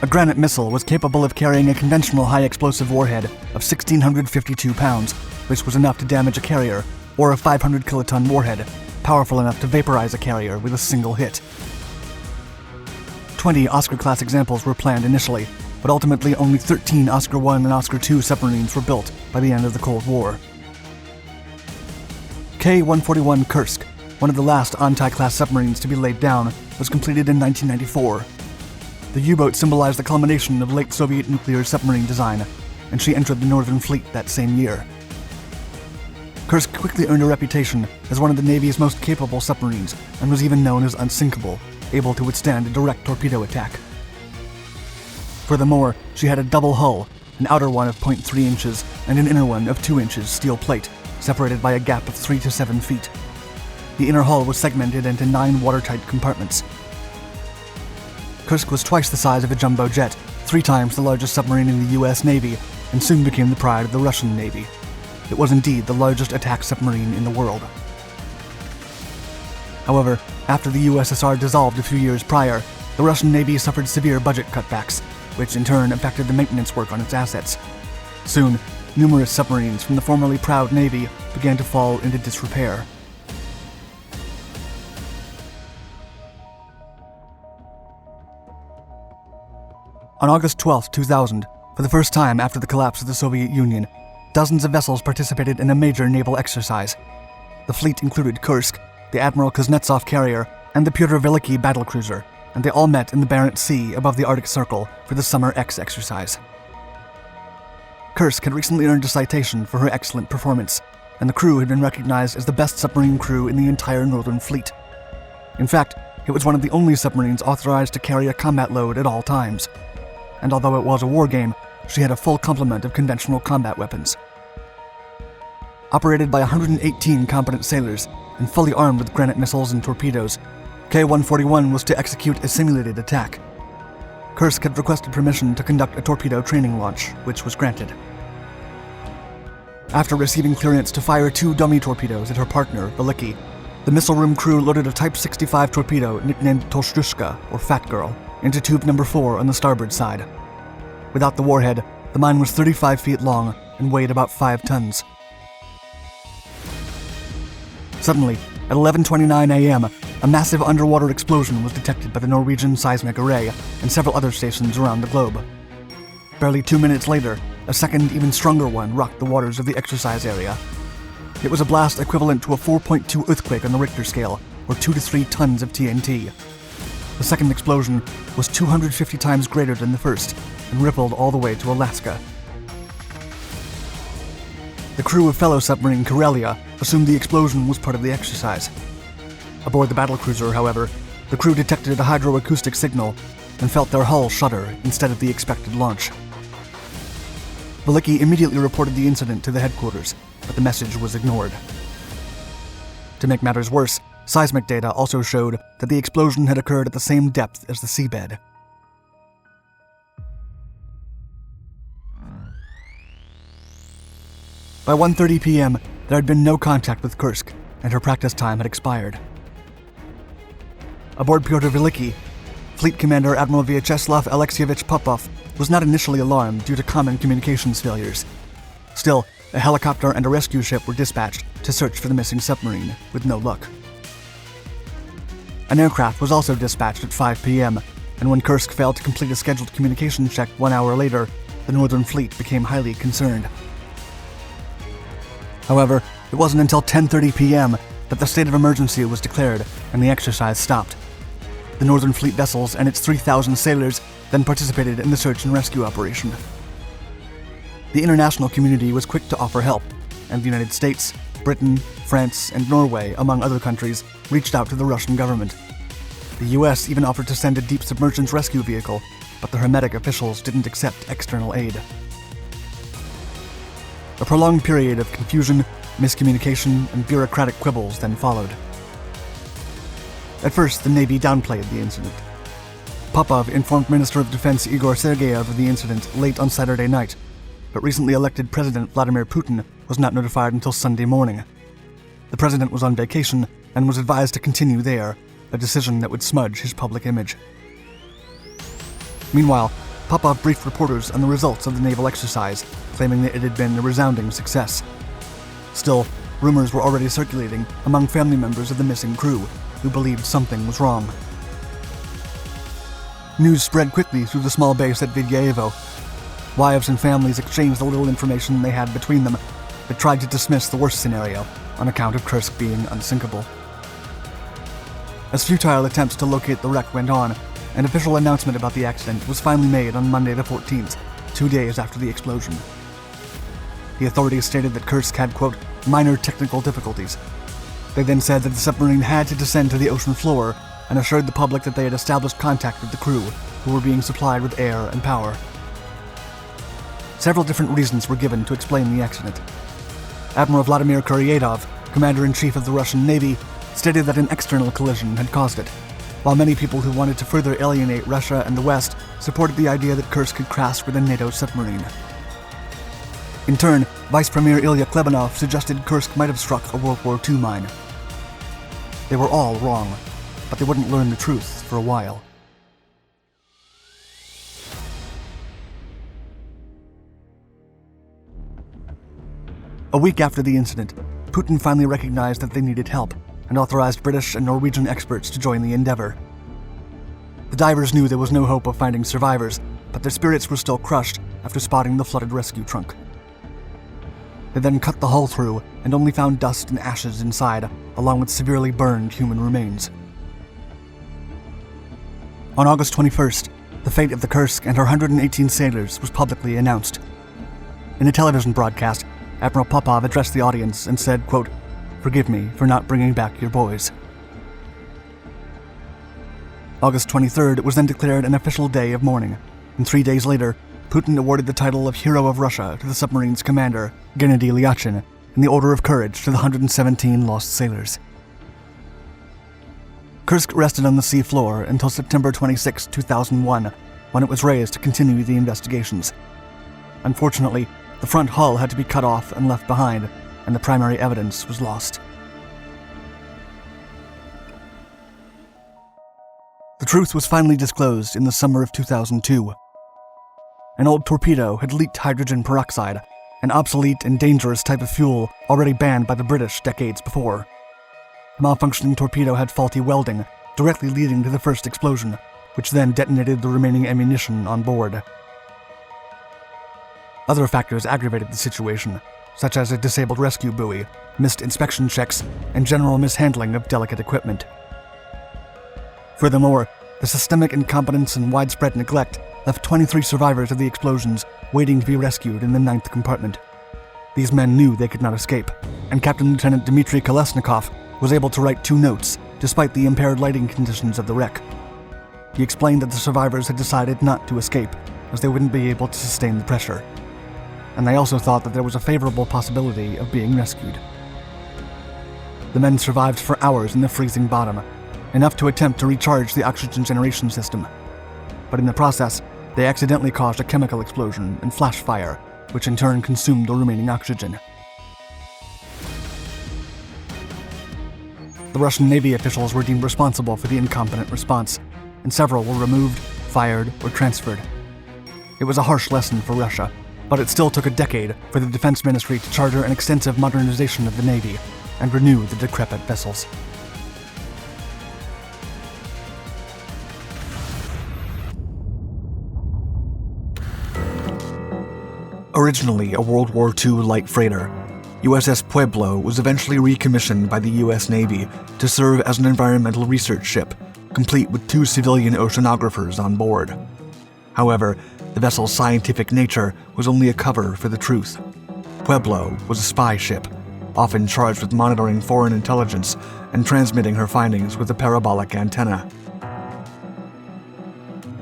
A Granite missile was capable of carrying a conventional high-explosive warhead of 1,652 pounds, which was enough to damage a carrier, or a 500-kiloton warhead, powerful enough to vaporize a carrier with a single hit. 20 Oscar-class examples were planned initially, but ultimately only 13 Oscar I and Oscar II submarines were built by the end of the Cold War. K-141 Kursk, one of the last Ante-class submarines to be laid down, was completed in 1994. The U-boat symbolized the culmination of late Soviet nuclear submarine design, and she entered the Northern Fleet that same year. Kursk quickly earned a reputation as one of the Navy's most capable submarines, and was even known as unsinkable, able to withstand a direct torpedo attack. Furthermore, she had a double hull, an outer one of 0.3 inches and an inner one of 2 inches steel plate, separated by a gap of 3 to 7 feet. The inner hull was segmented into 9 watertight compartments. Kursk was twice the size of a jumbo jet, 3 times the largest submarine in the U.S. Navy, and soon became the pride of the Russian Navy. It was indeed the largest attack submarine in the world. However, after the USSR dissolved a few years prior, the Russian Navy suffered severe budget cutbacks, which in turn affected the maintenance work on its assets. Soon, numerous submarines from the formerly proud Navy began to fall into disrepair. On August 12, 2000, for the first time after the collapse of the Soviet Union, dozens of vessels participated in a major naval exercise. The fleet included Kursk, the Admiral Kuznetsov carrier, and the Pyotr Veliky battlecruiser, and they all met in the Barents Sea above the Arctic Circle for the Summer X exercise. Kursk had recently earned a citation for her excellent performance, and the crew had been recognized as the best submarine crew in the entire Northern Fleet. In fact, it was one of the only submarines authorized to carry a combat load at all times. And although it was a war game, she had a full complement of conventional combat weapons. Operated by 118 competent sailors and fully armed with granite missiles and torpedoes, K-141 was to execute a simulated attack. Kursk had requested permission to conduct a torpedo training launch, which was granted. After receiving clearance to fire 2 dummy torpedoes at her partner, Veliky, the missile room crew loaded a Type 65 torpedo nicknamed Tolshtushka, or Fat Girl, into tube number 4 on the starboard side. Without the warhead, the mine was 35 feet long and weighed about 5 tons. Suddenly, at 11:29 a.m., a massive underwater explosion was detected by the Norwegian Seismic Array and several other stations around the globe. Barely 2 minutes later, a second, even stronger one rocked the waters of the exercise area. It was a blast equivalent to a 4.2 earthquake on the Richter scale, or 2 to 3 tons of TNT. The second explosion was 250 times greater than the first, and rippled all the way to Alaska. The crew of fellow submarine Karelia assumed the explosion was part of the exercise. Aboard the battlecruiser, however, the crew detected a hydroacoustic signal and felt their hull shudder instead of the expected launch. Veliky immediately reported the incident to the headquarters, but the message was ignored. To make matters worse, seismic data also showed that the explosion had occurred at the same depth as the seabed. By 1:30 p.m., there had been no contact with Kursk, and her practice time had expired. Aboard Pyotr Veliky, Fleet Commander Admiral Vyacheslav Alexeyevich Popov was not initially alarmed due to common communications failures. Still, a helicopter and a rescue ship were dispatched to search for the missing submarine, with no luck. An aircraft was also dispatched at 5 p.m., and when Kursk failed to complete a scheduled communication check 1 hour later, the Northern Fleet became highly concerned. However, it wasn't until 10:30 p.m. that the state of emergency was declared and the exercise stopped. The Northern Fleet vessels and its 3,000 sailors then participated in the search and rescue operation. The international community was quick to offer help, and the United States, Britain, France, and Norway, among other countries, reached out to the Russian government. The US even offered to send a deep submergence rescue vehicle, but the Hermetic officials didn't accept external aid. A prolonged period of confusion, miscommunication, and bureaucratic quibbles then followed. At first, the Navy downplayed the incident. Popov informed Minister of Defense Igor Sergeyev of the incident late on Saturday night, but recently elected President Vladimir Putin was not notified until Sunday morning. The president was on vacation and was advised to continue there, a decision that would smudge his public image. Meanwhile, Popov briefed reporters on the results of the naval exercise, claiming that it had been a resounding success. Still, rumors were already circulating among family members of the missing crew, who believed something was wrong. News spread quickly through the small base at Vidyaevo. Wives and families exchanged the little information they had between them, but tried to dismiss the worst scenario on account of Kursk being unsinkable. As futile attempts to locate the wreck went on, an official announcement about the accident was finally made on Monday the 14th, 2 days after the explosion. The authorities stated that Kursk had, quote, minor technical difficulties. They then said that the submarine had to descend to the ocean floor and assured the public that they had established contact with the crew, who were being supplied with air and power. Several different reasons were given to explain the accident. Admiral Vladimir Kuryatov, Commander-in-Chief of the Russian Navy, stated that an external collision had caused it, while many people who wanted to further alienate Russia and the West supported the idea that Kursk had crashed with a NATO submarine. In turn, Vice Premier Ilya Klebanov suggested Kursk might have struck a World War II mine. They were all wrong, but they wouldn't learn the truth for a while. A week after the incident, Putin finally recognized that they needed help and authorized British and Norwegian experts to join the endeavor. The divers knew there was no hope of finding survivors, but their spirits were still crushed after spotting the flooded rescue trunk. They then cut the hull through and only found dust and ashes inside, along with severely burned human remains. On August 21st, the fate of the Kursk and her 118 sailors was publicly announced. In a television broadcast, Admiral Popov addressed the audience and said, quote, "Forgive me for not bringing back your boys." August 23rd was then declared an official day of mourning, and 3 days later, Putin awarded the title of Hero of Russia to the submarine's commander, Gennady Lyachin, and the Order of Courage to the 117 lost sailors. Kursk rested on the sea floor until September 26, 2001, when it was raised to continue the investigations. Unfortunately, the front hull had to be cut off and left behind, and the primary evidence was lost. The truth was finally disclosed in the summer of 2002. An old torpedo had leaked hydrogen peroxide, an obsolete and dangerous type of fuel already banned by the British decades before. The malfunctioning torpedo had faulty welding, directly leading to the first explosion, which then detonated the remaining ammunition on board. Other factors aggravated the situation, such as a disabled rescue buoy, missed inspection checks, and general mishandling of delicate equipment. Furthermore, the systemic incompetence and widespread neglect left 23 survivors of the explosions waiting to be rescued in the 9th compartment. These men knew they could not escape, and Captain Lieutenant Dmitry Kolesnikov was able to write 2 notes, despite the impaired lighting conditions of the wreck. He explained that the survivors had decided not to escape, as they wouldn't be able to sustain the pressure. And they also thought that there was a favorable possibility of being rescued. The men survived for hours in the freezing bottom, enough to attempt to recharge the oxygen generation system. But in the process, they accidentally caused a chemical explosion and flash fire, which in turn consumed the remaining oxygen. The Russian Navy officials were deemed responsible for the incompetent response, and several were removed, fired, or transferred. It was a harsh lesson for Russia, but it still took a decade for the Defense Ministry to charter an extensive modernization of the Navy and renew the decrepit vessels. Originally a World War II light freighter, USS Pueblo was eventually recommissioned by the U.S. Navy to serve as an environmental research ship, complete with 2 civilian oceanographers on board. However, the vessel's scientific nature was only a cover for the truth. Pueblo was a spy ship, often charged with monitoring foreign intelligence and transmitting her findings with a parabolic antenna.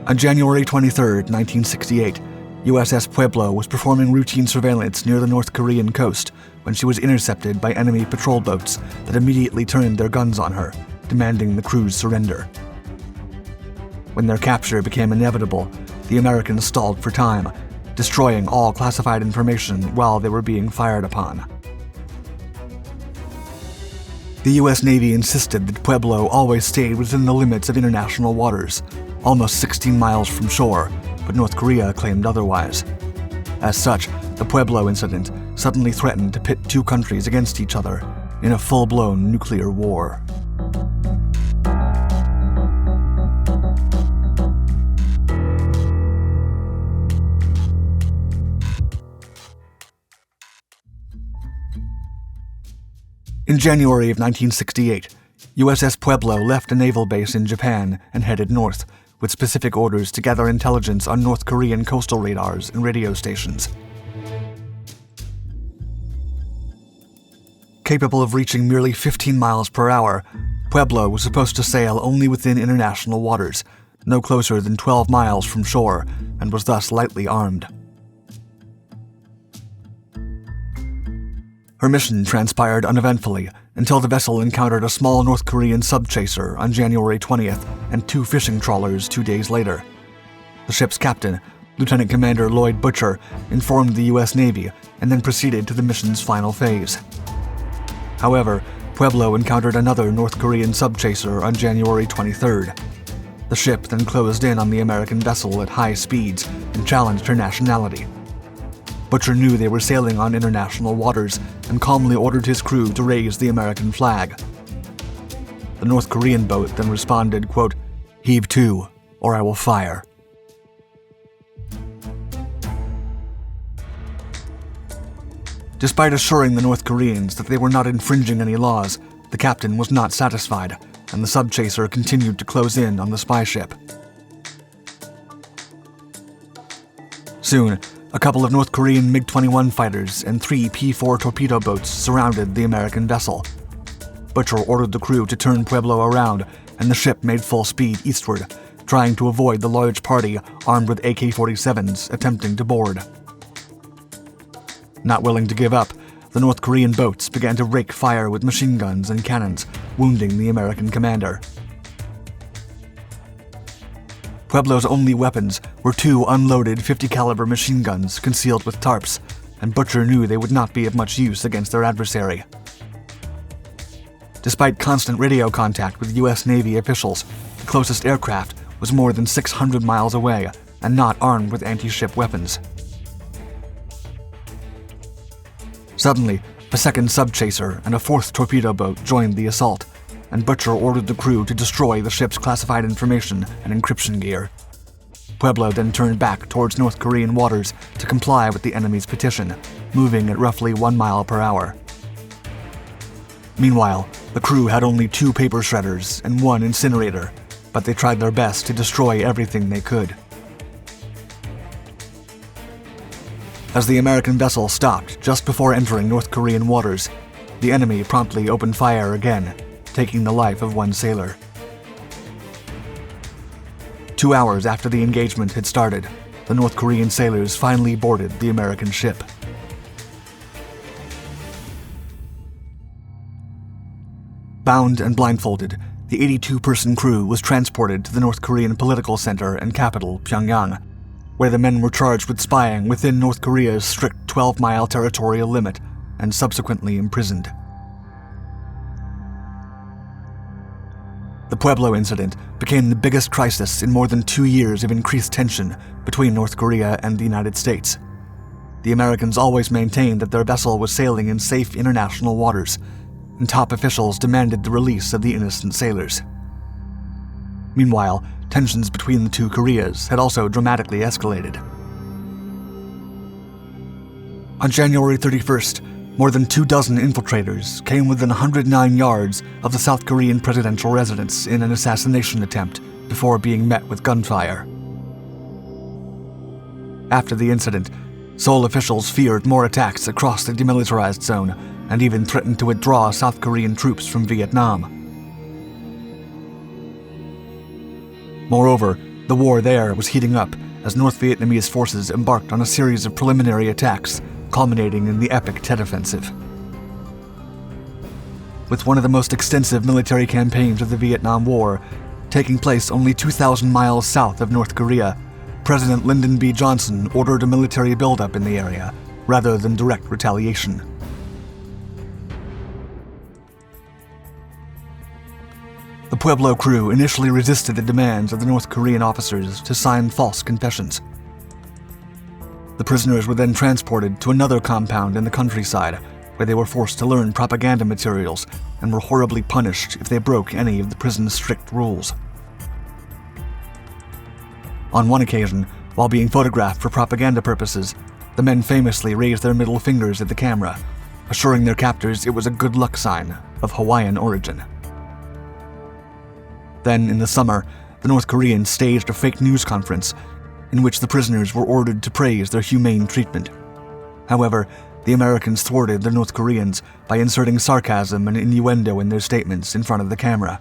On January 23, 1968, USS Pueblo was performing routine surveillance near the North Korean coast when she was intercepted by enemy patrol boats that immediately turned their guns on her, demanding the crew's surrender. When their capture became inevitable, the Americans stalled for time, destroying all classified information while they were being fired upon. The U.S. Navy insisted that Pueblo always stayed within the limits of international waters, almost 16 miles from shore, but North Korea claimed otherwise. As such, the Pueblo incident suddenly threatened to pit 2 countries against each other in a full-blown nuclear war. In January of 1968, USS Pueblo left a naval base in Japan and headed north, with specific orders to gather intelligence on North Korean coastal radars and radio stations. Capable of reaching merely 15 miles per hour, Pueblo was supposed to sail only within international waters, no closer than 12 miles from shore, and was thus lightly armed. Her mission transpired uneventfully until the vessel encountered a small North Korean subchaser on January 20th and 2 fishing trawlers 2 days later. The ship's captain, Lieutenant Commander Lloyd Butcher, informed the U.S. Navy and then proceeded to the mission's final phase. However, Pueblo encountered another North Korean subchaser on January 23rd. The ship then closed in on the American vessel at high speeds and challenged her nationality. Butcher knew they were sailing on international waters and calmly ordered his crew to raise the American flag. The North Korean boat then responded, quote, "Heave to, or I will fire." Despite assuring the North Koreans that they were not infringing any laws, the captain was not satisfied, and the subchaser continued to close in on the spy ship. Soon, A couple of North Korean MiG-21 fighters and 3 P-4 torpedo boats surrounded the American vessel. Butcher ordered the crew to turn Pueblo around, and the ship made full speed eastward, trying to avoid the large party armed with AK-47s attempting to board. Not willing to give up, the North Korean boats began to rake fire with machine guns and cannons, wounding the American commander. Pueblo's only weapons were 2 unloaded 50-caliber machine guns concealed with tarps, and Butcher knew they would not be of much use against their adversary. Despite constant radio contact with U.S. Navy officials, the closest aircraft was more than 600 miles away and not armed with anti-ship weapons. Suddenly, a second sub-chaser and a 4th torpedo boat joined the assault, and Butcher ordered the crew to destroy the ship's classified information and encryption gear. Pueblo then turned back towards North Korean waters to comply with the enemy's petition, moving at roughly 1 mile per hour. Meanwhile, the crew had only 2 paper shredders and 1 incinerator, but they tried their best to destroy everything they could. As the American vessel stopped just before entering North Korean waters, the enemy promptly opened fire again, taking the life of 1 sailor. 2 hours after the engagement had started, the North Korean sailors finally boarded the American ship. Bound and blindfolded, the 82-person crew was transported to the North Korean political center and capital, Pyongyang, where the men were charged with spying within North Korea's strict 12-mile territorial limit and subsequently imprisoned. The Pueblo incident became the biggest crisis in more than 2 years of increased tension between North Korea and the United States. The Americans always maintained that their vessel was sailing in safe international waters, and top officials demanded the release of the innocent sailors. Meanwhile, tensions between the 2 Koreas had also dramatically escalated. On January 31st, more than 24 infiltrators came within 109 yards of the South Korean presidential residence in an assassination attempt before being met with gunfire. After the incident, Seoul officials feared more attacks across the demilitarized zone and even threatened to withdraw South Korean troops from Vietnam. Moreover, the war there was heating up as North Vietnamese forces embarked on a series of preliminary attacks, culminating in the epic Tet Offensive. With one of the most extensive military campaigns of the Vietnam War taking place only 2,000 miles south of North Korea, President Lyndon B. Johnson ordered a military buildup in the area, rather than direct retaliation. The Pueblo crew initially resisted the demands of the North Korean officers to sign false confessions. The prisoners were then transported to another compound in the countryside, where they were forced to learn propaganda materials and were horribly punished if they broke any of the prison's strict rules. On one occasion, while being photographed for propaganda purposes, the men famously raised their middle fingers at the camera, assuring their captors it was a good luck sign of Hawaiian origin. Then, in the summer, the North Koreans staged a fake news conference in which the prisoners were ordered to praise their humane treatment. However, the Americans thwarted the North Koreans by inserting sarcasm and innuendo in their statements in front of the camera.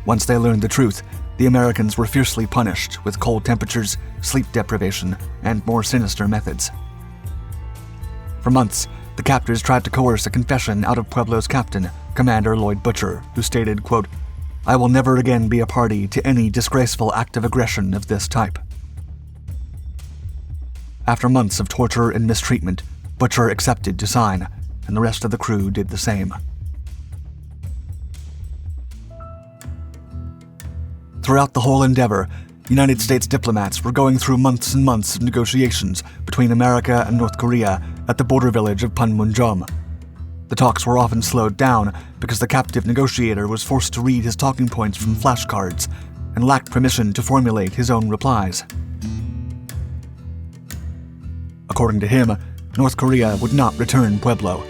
Once they learned the truth, the Americans were fiercely punished with cold temperatures, sleep deprivation, and more sinister methods. For months, the captors tried to coerce a confession out of Pueblo's captain, Commander Lloyd Butcher, who stated, quote, "I will never again be a party to any disgraceful act of aggression of this type." After months of torture and mistreatment, Butcher accepted to sign, and the rest of the crew did the same. Throughout the whole endeavor, United States diplomats were going through months and months of negotiations between America and North Korea at the border village of Panmunjom. The talks were often slowed down because the captive negotiator was forced to read his talking points from flashcards and lacked permission to formulate his own replies. According to him, North Korea would not return Pueblo.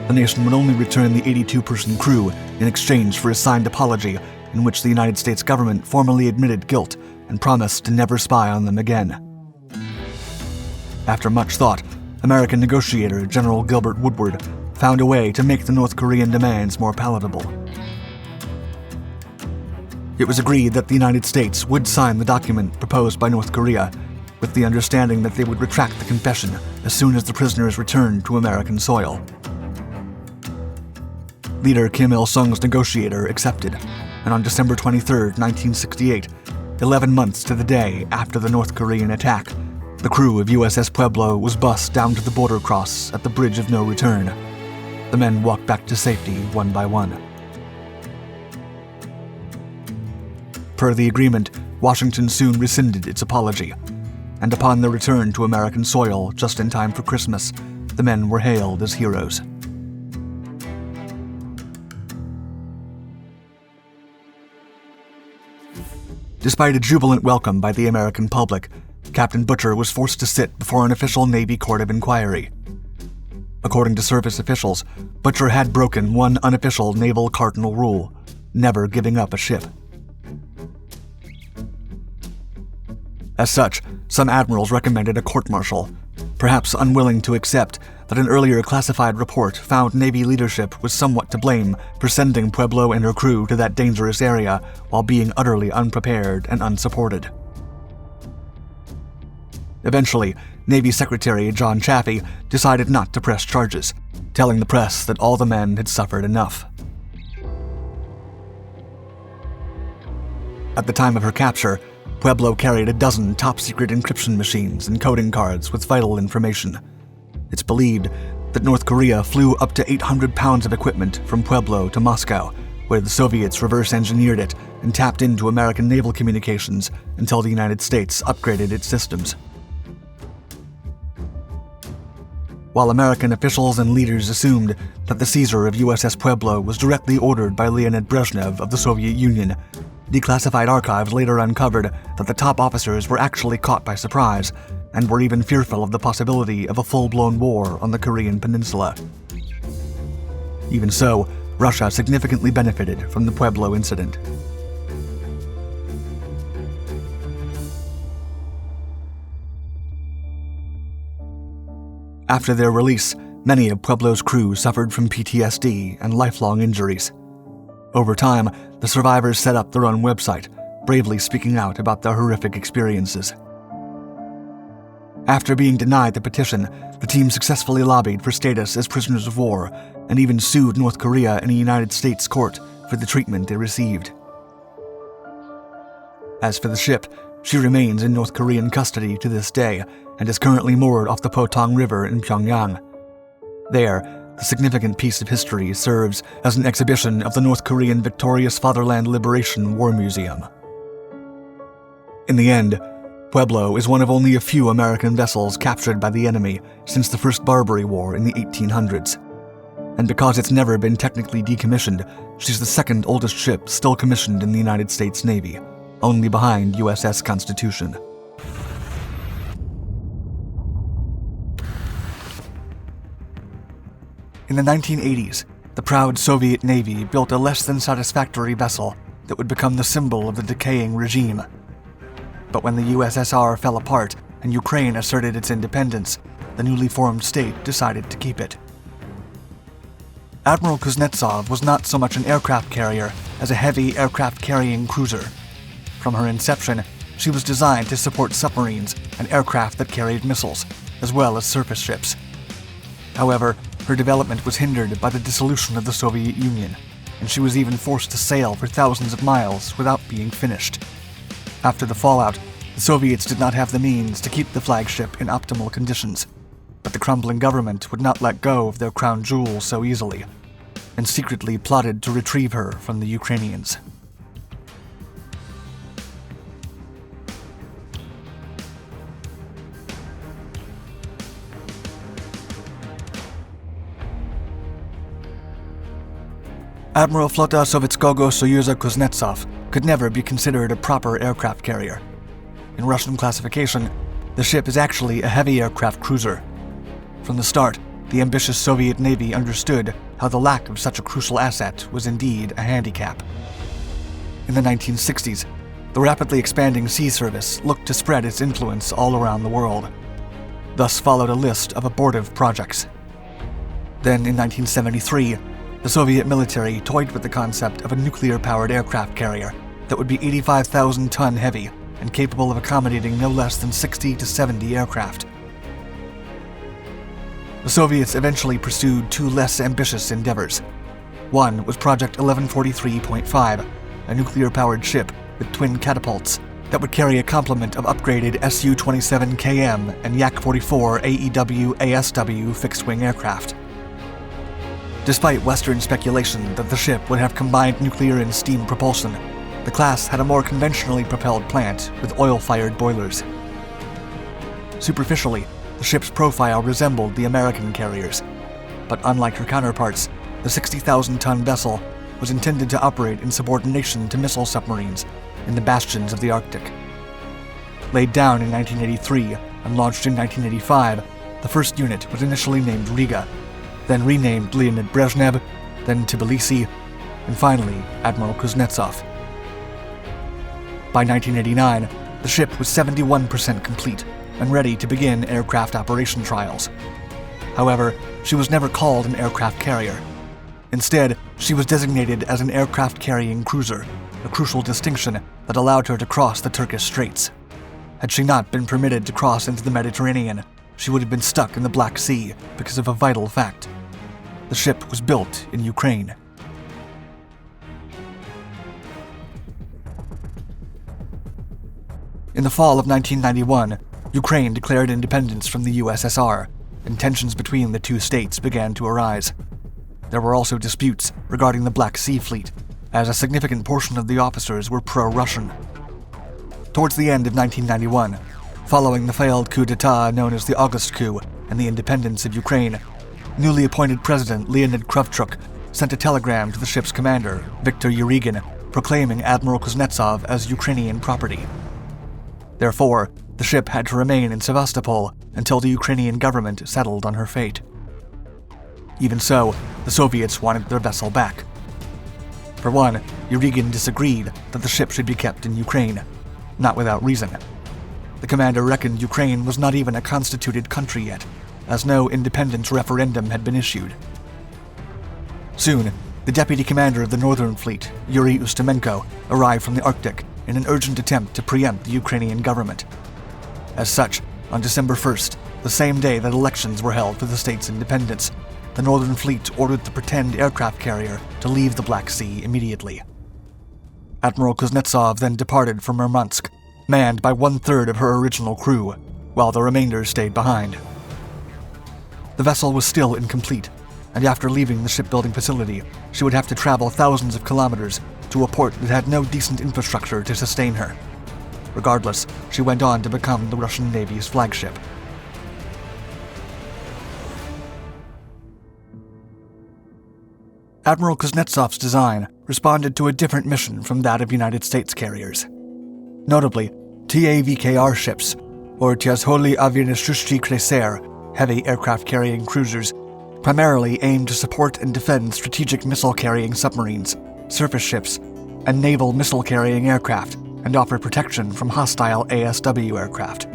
The nation would only return the 82-person crew in exchange for a signed apology in which the United States government formally admitted guilt and promised to never spy on them again. After much thought, American negotiator General Gilbert Woodward found a way to make the North Korean demands more palatable. It was agreed that the United States would sign the document proposed by North Korea, with the understanding that they would retract the confession as soon as the prisoners returned to American soil. Leader Kim Il-sung's negotiator accepted, and on December 23, 1968, 11 months to the day after the North Korean attack, the crew of USS Pueblo was bussed down to the border cross at the Bridge of No Return. The men walked back to safety one by one. Per the agreement, Washington soon rescinded its apology, and upon their return to American soil just in time for Christmas, the men were hailed as heroes. Despite a jubilant welcome by the American public, Captain Butcher was forced to sit before an official Navy court of inquiry. According to service officials, Butcher had broken one unofficial naval cardinal rule: never giving up a ship. As such, some admirals recommended a court-martial, perhaps unwilling to accept that an earlier classified report found Navy leadership was somewhat to blame for sending Pueblo and her crew to that dangerous area while being utterly unprepared and unsupported. Eventually, Navy Secretary John Chaffee decided not to press charges, telling the press that all the men had suffered enough. At the time of her capture, Pueblo carried a dozen top-secret encryption machines and coding cards with vital information. It's believed that North Korea flew up to 800 pounds of equipment from Pueblo to Moscow, where the Soviets reverse-engineered it and tapped into American naval communications until the United States upgraded its systems. While American officials and leaders assumed that the seizure of USS Pueblo was directly ordered by Leonid Brezhnev of the Soviet Union, declassified archives later uncovered that the top officers were actually caught by surprise and were even fearful of the possibility of a full-blown war on the Korean peninsula. Even so, Russia significantly benefited from the Pueblo incident. After their release, many of Pueblo's crew suffered from PTSD and lifelong injuries. Over time, the survivors set up their own website, bravely speaking out about their horrific experiences. After being denied the petition, the team successfully lobbied for status as prisoners of war and even sued North Korea in a United States court for the treatment they received. As for the ship, she remains in North Korean custody to this day and is currently moored off the Potong River in Pyongyang. There, the significant piece of history serves as an exhibition of the North Korean Victorious Fatherland Liberation War Museum. In the end, Pueblo is one of only a few American vessels captured by the enemy since the First Barbary War in the 1800s. And because it's never been technically decommissioned, she's the second oldest ship still commissioned in the United States Navy, only behind USS Constitution. In the 1980s, the proud Soviet Navy built a less than satisfactory vessel that would become the symbol of the decaying regime. But when the USSR fell apart and Ukraine asserted its independence, the newly formed state decided to keep it. Admiral Kuznetsov was not so much an aircraft carrier as a heavy aircraft-carrying cruiser. From her inception, she was designed to support submarines and aircraft that carried missiles, as well as surface ships. However, her development was hindered by the dissolution of the Soviet Union, and she was even forced to sail for thousands of miles without being finished. After the fallout, the Soviets did not have the means to keep the flagship in optimal conditions, but the crumbling government would not let go of their crown jewel so easily, and secretly plotted to retrieve her from the Ukrainians. Admiral Flota Sovetskogo Soyuza Kuznetsov could never be considered a proper aircraft carrier. In Russian classification, the ship is actually a heavy aircraft cruiser. From the start, the ambitious Soviet Navy understood how the lack of such a crucial asset was indeed a handicap. In the 1960s, The rapidly expanding sea service looked to spread its influence all around the world. Thus followed a list of abortive projects. Then, in 1973, the Soviet military toyed with the concept of a nuclear-powered aircraft carrier that would be 85,000-ton heavy and capable of accommodating no less than 60 to 70 aircraft. The Soviets eventually pursued two less ambitious endeavors. One was Project 1143.5, a nuclear-powered ship with twin catapults that would carry a complement of upgraded Su-27KM and Yak-44 AEW ASW fixed-wing aircraft. Despite Western speculation that the ship would have combined nuclear and steam propulsion, the class had a more conventionally propelled plant with oil-fired boilers. Superficially, the ship's profile resembled the American carriers, but unlike her counterparts, the 60,000-ton vessel was intended to operate in subordination to missile submarines in the bastions of the Arctic. Laid down in 1983 and launched in 1985, the first unit was initially named Riga, then renamed Leonid Brezhnev, then Tbilisi, and finally Admiral Kuznetsov. By 1989, the ship was 71% complete and ready to begin aircraft operation trials. However, she was never called an aircraft carrier. Instead, she was designated as an aircraft-carrying cruiser, a crucial distinction that allowed her to cross the Turkish Straits. Had she not been permitted to cross into the Mediterranean, she would have been stuck in the Black Sea because of a vital fact. The ship was built in Ukraine. In the fall of 1991, Ukraine declared independence from the USSR, and tensions between the two states began to arise. There were also disputes regarding the Black Sea Fleet, as a significant portion of the officers were pro-Russian. Towards the end of 1991, following the failed coup d'etat known as the August Coup and the independence of Ukraine, newly appointed President Leonid Kravchuk sent a telegram to the ship's commander, Viktor Yurygin, proclaiming Admiral Kuznetsov as Ukrainian property. Therefore, the ship had to remain in Sevastopol until the Ukrainian government settled on her fate. Even so, the Soviets wanted their vessel back. For one, Yurygin disagreed that the ship should be kept in Ukraine, not without reason. The commander reckoned Ukraine was not even a constituted country yet, as no independence referendum had been issued. Soon, the deputy commander of the Northern Fleet, Yuri Ustimenko, arrived from the Arctic in an urgent attempt to preempt the Ukrainian government. As such, on December 1st, the same day that elections were held for the state's independence, the Northern Fleet ordered the pretend aircraft carrier to leave the Black Sea immediately. Admiral Kuznetsov then departed for Murmansk, manned by 1/3 of her original crew, while the remainder stayed behind. The vessel was still incomplete, and after leaving the shipbuilding facility, she would have to travel thousands of kilometers to a port that had no decent infrastructure to sustain her. Regardless, she went on to become the Russian Navy's flagship. Admiral Kuznetsov's design responded to a different mission from that of United States carriers. Notably, TAVKR ships, or Tyazohly Avianishchushchi Kreyser, heavy aircraft-carrying cruisers, primarily aimed to support and defend strategic missile-carrying submarines, surface ships, and naval missile-carrying aircraft, and offer protection from hostile ASW aircraft.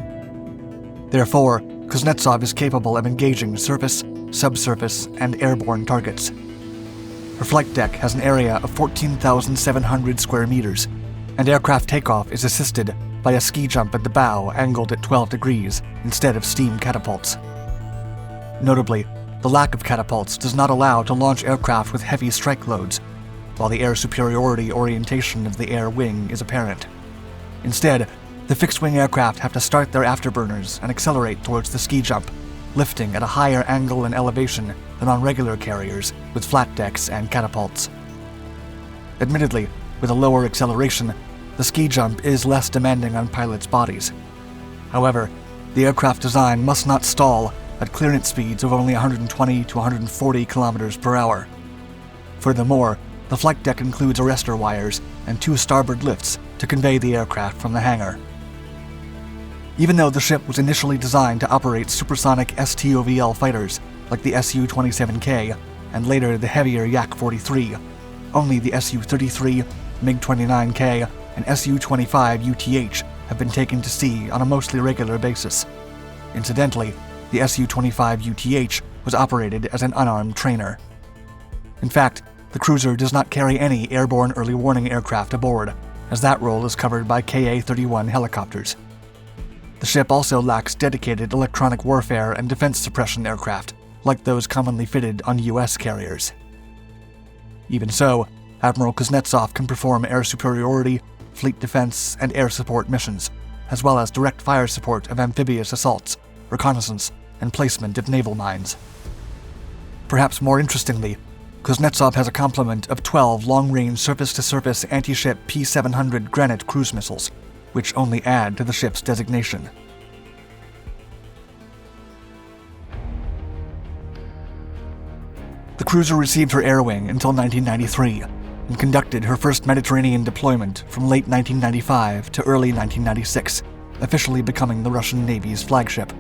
Therefore, Kuznetsov is capable of engaging surface, subsurface, and airborne targets. Her flight deck has an area of 14,700 square meters, and aircraft takeoff is assisted by a ski jump at the bow angled at 12 degrees instead of steam catapults. Notably, the lack of catapults does not allow to launch aircraft with heavy strike loads, while the air superiority orientation of the air wing is apparent. Instead, the fixed-wing aircraft have to start their afterburners and accelerate towards the ski jump, lifting at a higher angle and elevation than on regular carriers with flat decks and catapults. Admittedly, with a lower acceleration, the ski jump is less demanding on pilots' bodies. However, the aircraft design must not stall at clearance speeds of only 120 to 140 kilometers per hour. Furthermore, the flight deck includes arrestor wires and 2 starboard lifts to convey the aircraft from the hangar. Even though the ship was initially designed to operate supersonic STOVL fighters like the Su-27K and later the heavier Yak-43, only the Su-33, MiG-29K, and Su-25 UTH have been taken to sea on a mostly regular basis. Incidentally, the Su-25 UTH was operated as an unarmed trainer. In fact, the cruiser does not carry any airborne early warning aircraft aboard, as that role is covered by Ka-31 helicopters. The ship also lacks dedicated electronic warfare and defense suppression aircraft, like those commonly fitted on U.S. carriers. Even so, Admiral Kuznetsov can perform air superiority, fleet defense, and air support missions, as well as direct fire support of amphibious assaults, reconnaissance, and placement of naval mines. Perhaps more interestingly, Kuznetsov has a complement of 12 long-range surface-to-surface anti-ship P-700 Granite cruise missiles, which only add to the ship's designation. The cruiser received her air wing until 1993 and conducted her first Mediterranean deployment from late 1995 to early 1996, officially becoming the Russian Navy's flagship.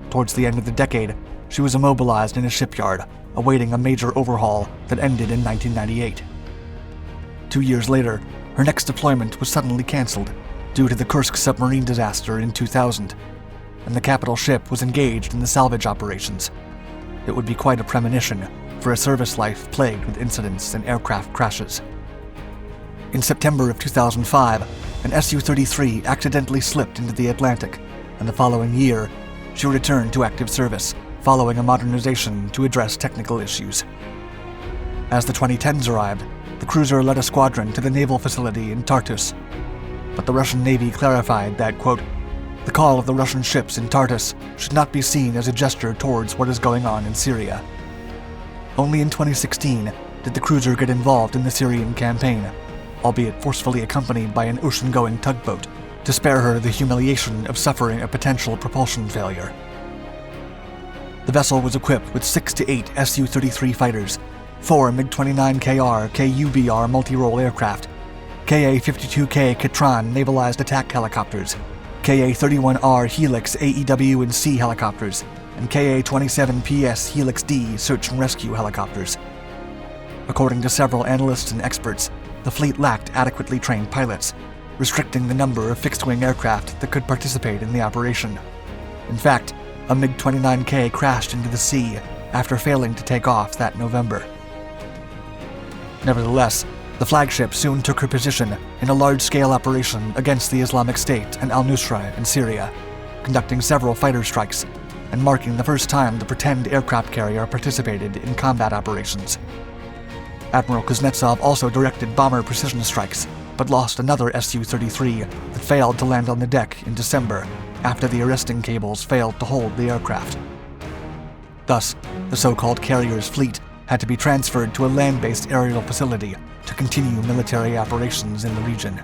Towards the end of the decade, she was immobilized in a shipyard, awaiting a major overhaul that ended in 1998. 2 years later, her next deployment was suddenly cancelled due to the Kursk submarine disaster in 2000, and the capital ship was engaged in the salvage operations. It would be quite a premonition for a service life plagued with incidents and aircraft crashes. In September of 2005, an Su-33 accidentally slipped into the Atlantic, and the following year, she returned to active service, following a modernization to address technical issues. As the 2010s arrived, the cruiser led a squadron to the naval facility in Tartus. But the Russian Navy clarified that, quote, "The call of the Russian ships in Tartus should not be seen as a gesture towards what is going on in Syria." Only in 2016 did the cruiser get involved in the Syrian campaign, albeit forcefully accompanied by an ocean-going tugboat, to spare her the humiliation of suffering a potential propulsion failure. The vessel was equipped with 6 to 8 Su-33 fighters, 4 MiG-29KR KUBR multi-role aircraft, Ka-52K Kitran navalized attack helicopters, Ka-31R Helix AEW and C helicopters, and Ka-27PS Helix D search and rescue helicopters. According to several analysts and experts, the fleet lacked adequately trained pilots, restricting the number of fixed-wing aircraft that could participate in the operation. In fact, a MiG-29K crashed into the sea after failing to take off that November. Nevertheless, the flagship soon took her position in a large-scale operation against the Islamic State and al-Nusra in Syria, conducting several fighter strikes and marking the first time the pretend aircraft carrier participated in combat operations. Admiral Kuznetsov also directed bomber precision strikes, but lost another Su-33 that failed to land on the deck in December after the arresting cables failed to hold the aircraft. Thus, the so-called carrier's fleet had to be transferred to a land-based aerial facility to continue military operations in the region.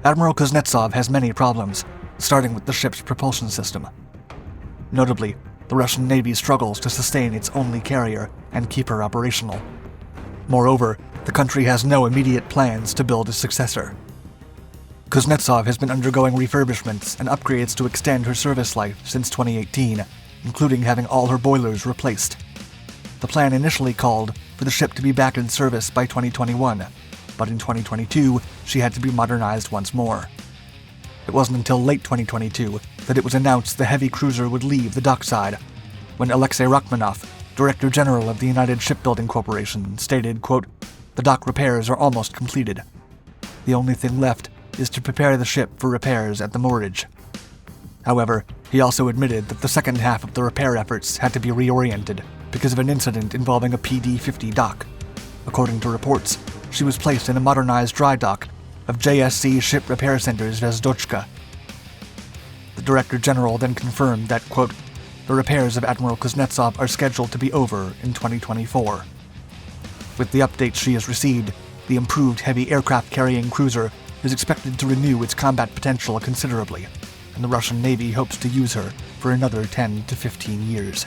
Admiral Kuznetsov has many problems, starting with the ship's propulsion system. Notably, the Russian Navy struggles to sustain its only carrier and keep her operational. Moreover, the country has no immediate plans to build a successor. Kuznetsov has been undergoing refurbishments and upgrades to extend her service life since 2018, including having all her boilers replaced. The plan initially called for the ship to be back in service by 2021, but in 2022, she had to be modernized once more. It wasn't until late 2022 that it was announced the heavy cruiser would leave the dockside, when Alexei Rachmanov, Director General of the United Shipbuilding Corporation, stated, quote, "The dock repairs are almost completed. The only thing left is to prepare the ship for repairs at the moorage." However, he also admitted that the second half of the repair efforts had to be reoriented because of an incident involving a PD-50 dock. According to reports, she was placed in a modernized dry dock of JSC Ship Repair Center's Vezdochka. The Director General then confirmed that, quote, "The repairs of Admiral Kuznetsov are scheduled to be over in 2024. With the updates she has received, the improved heavy aircraft-carrying cruiser is expected to renew its combat potential considerably, and the Russian Navy hopes to use her for another 10 to 15 years.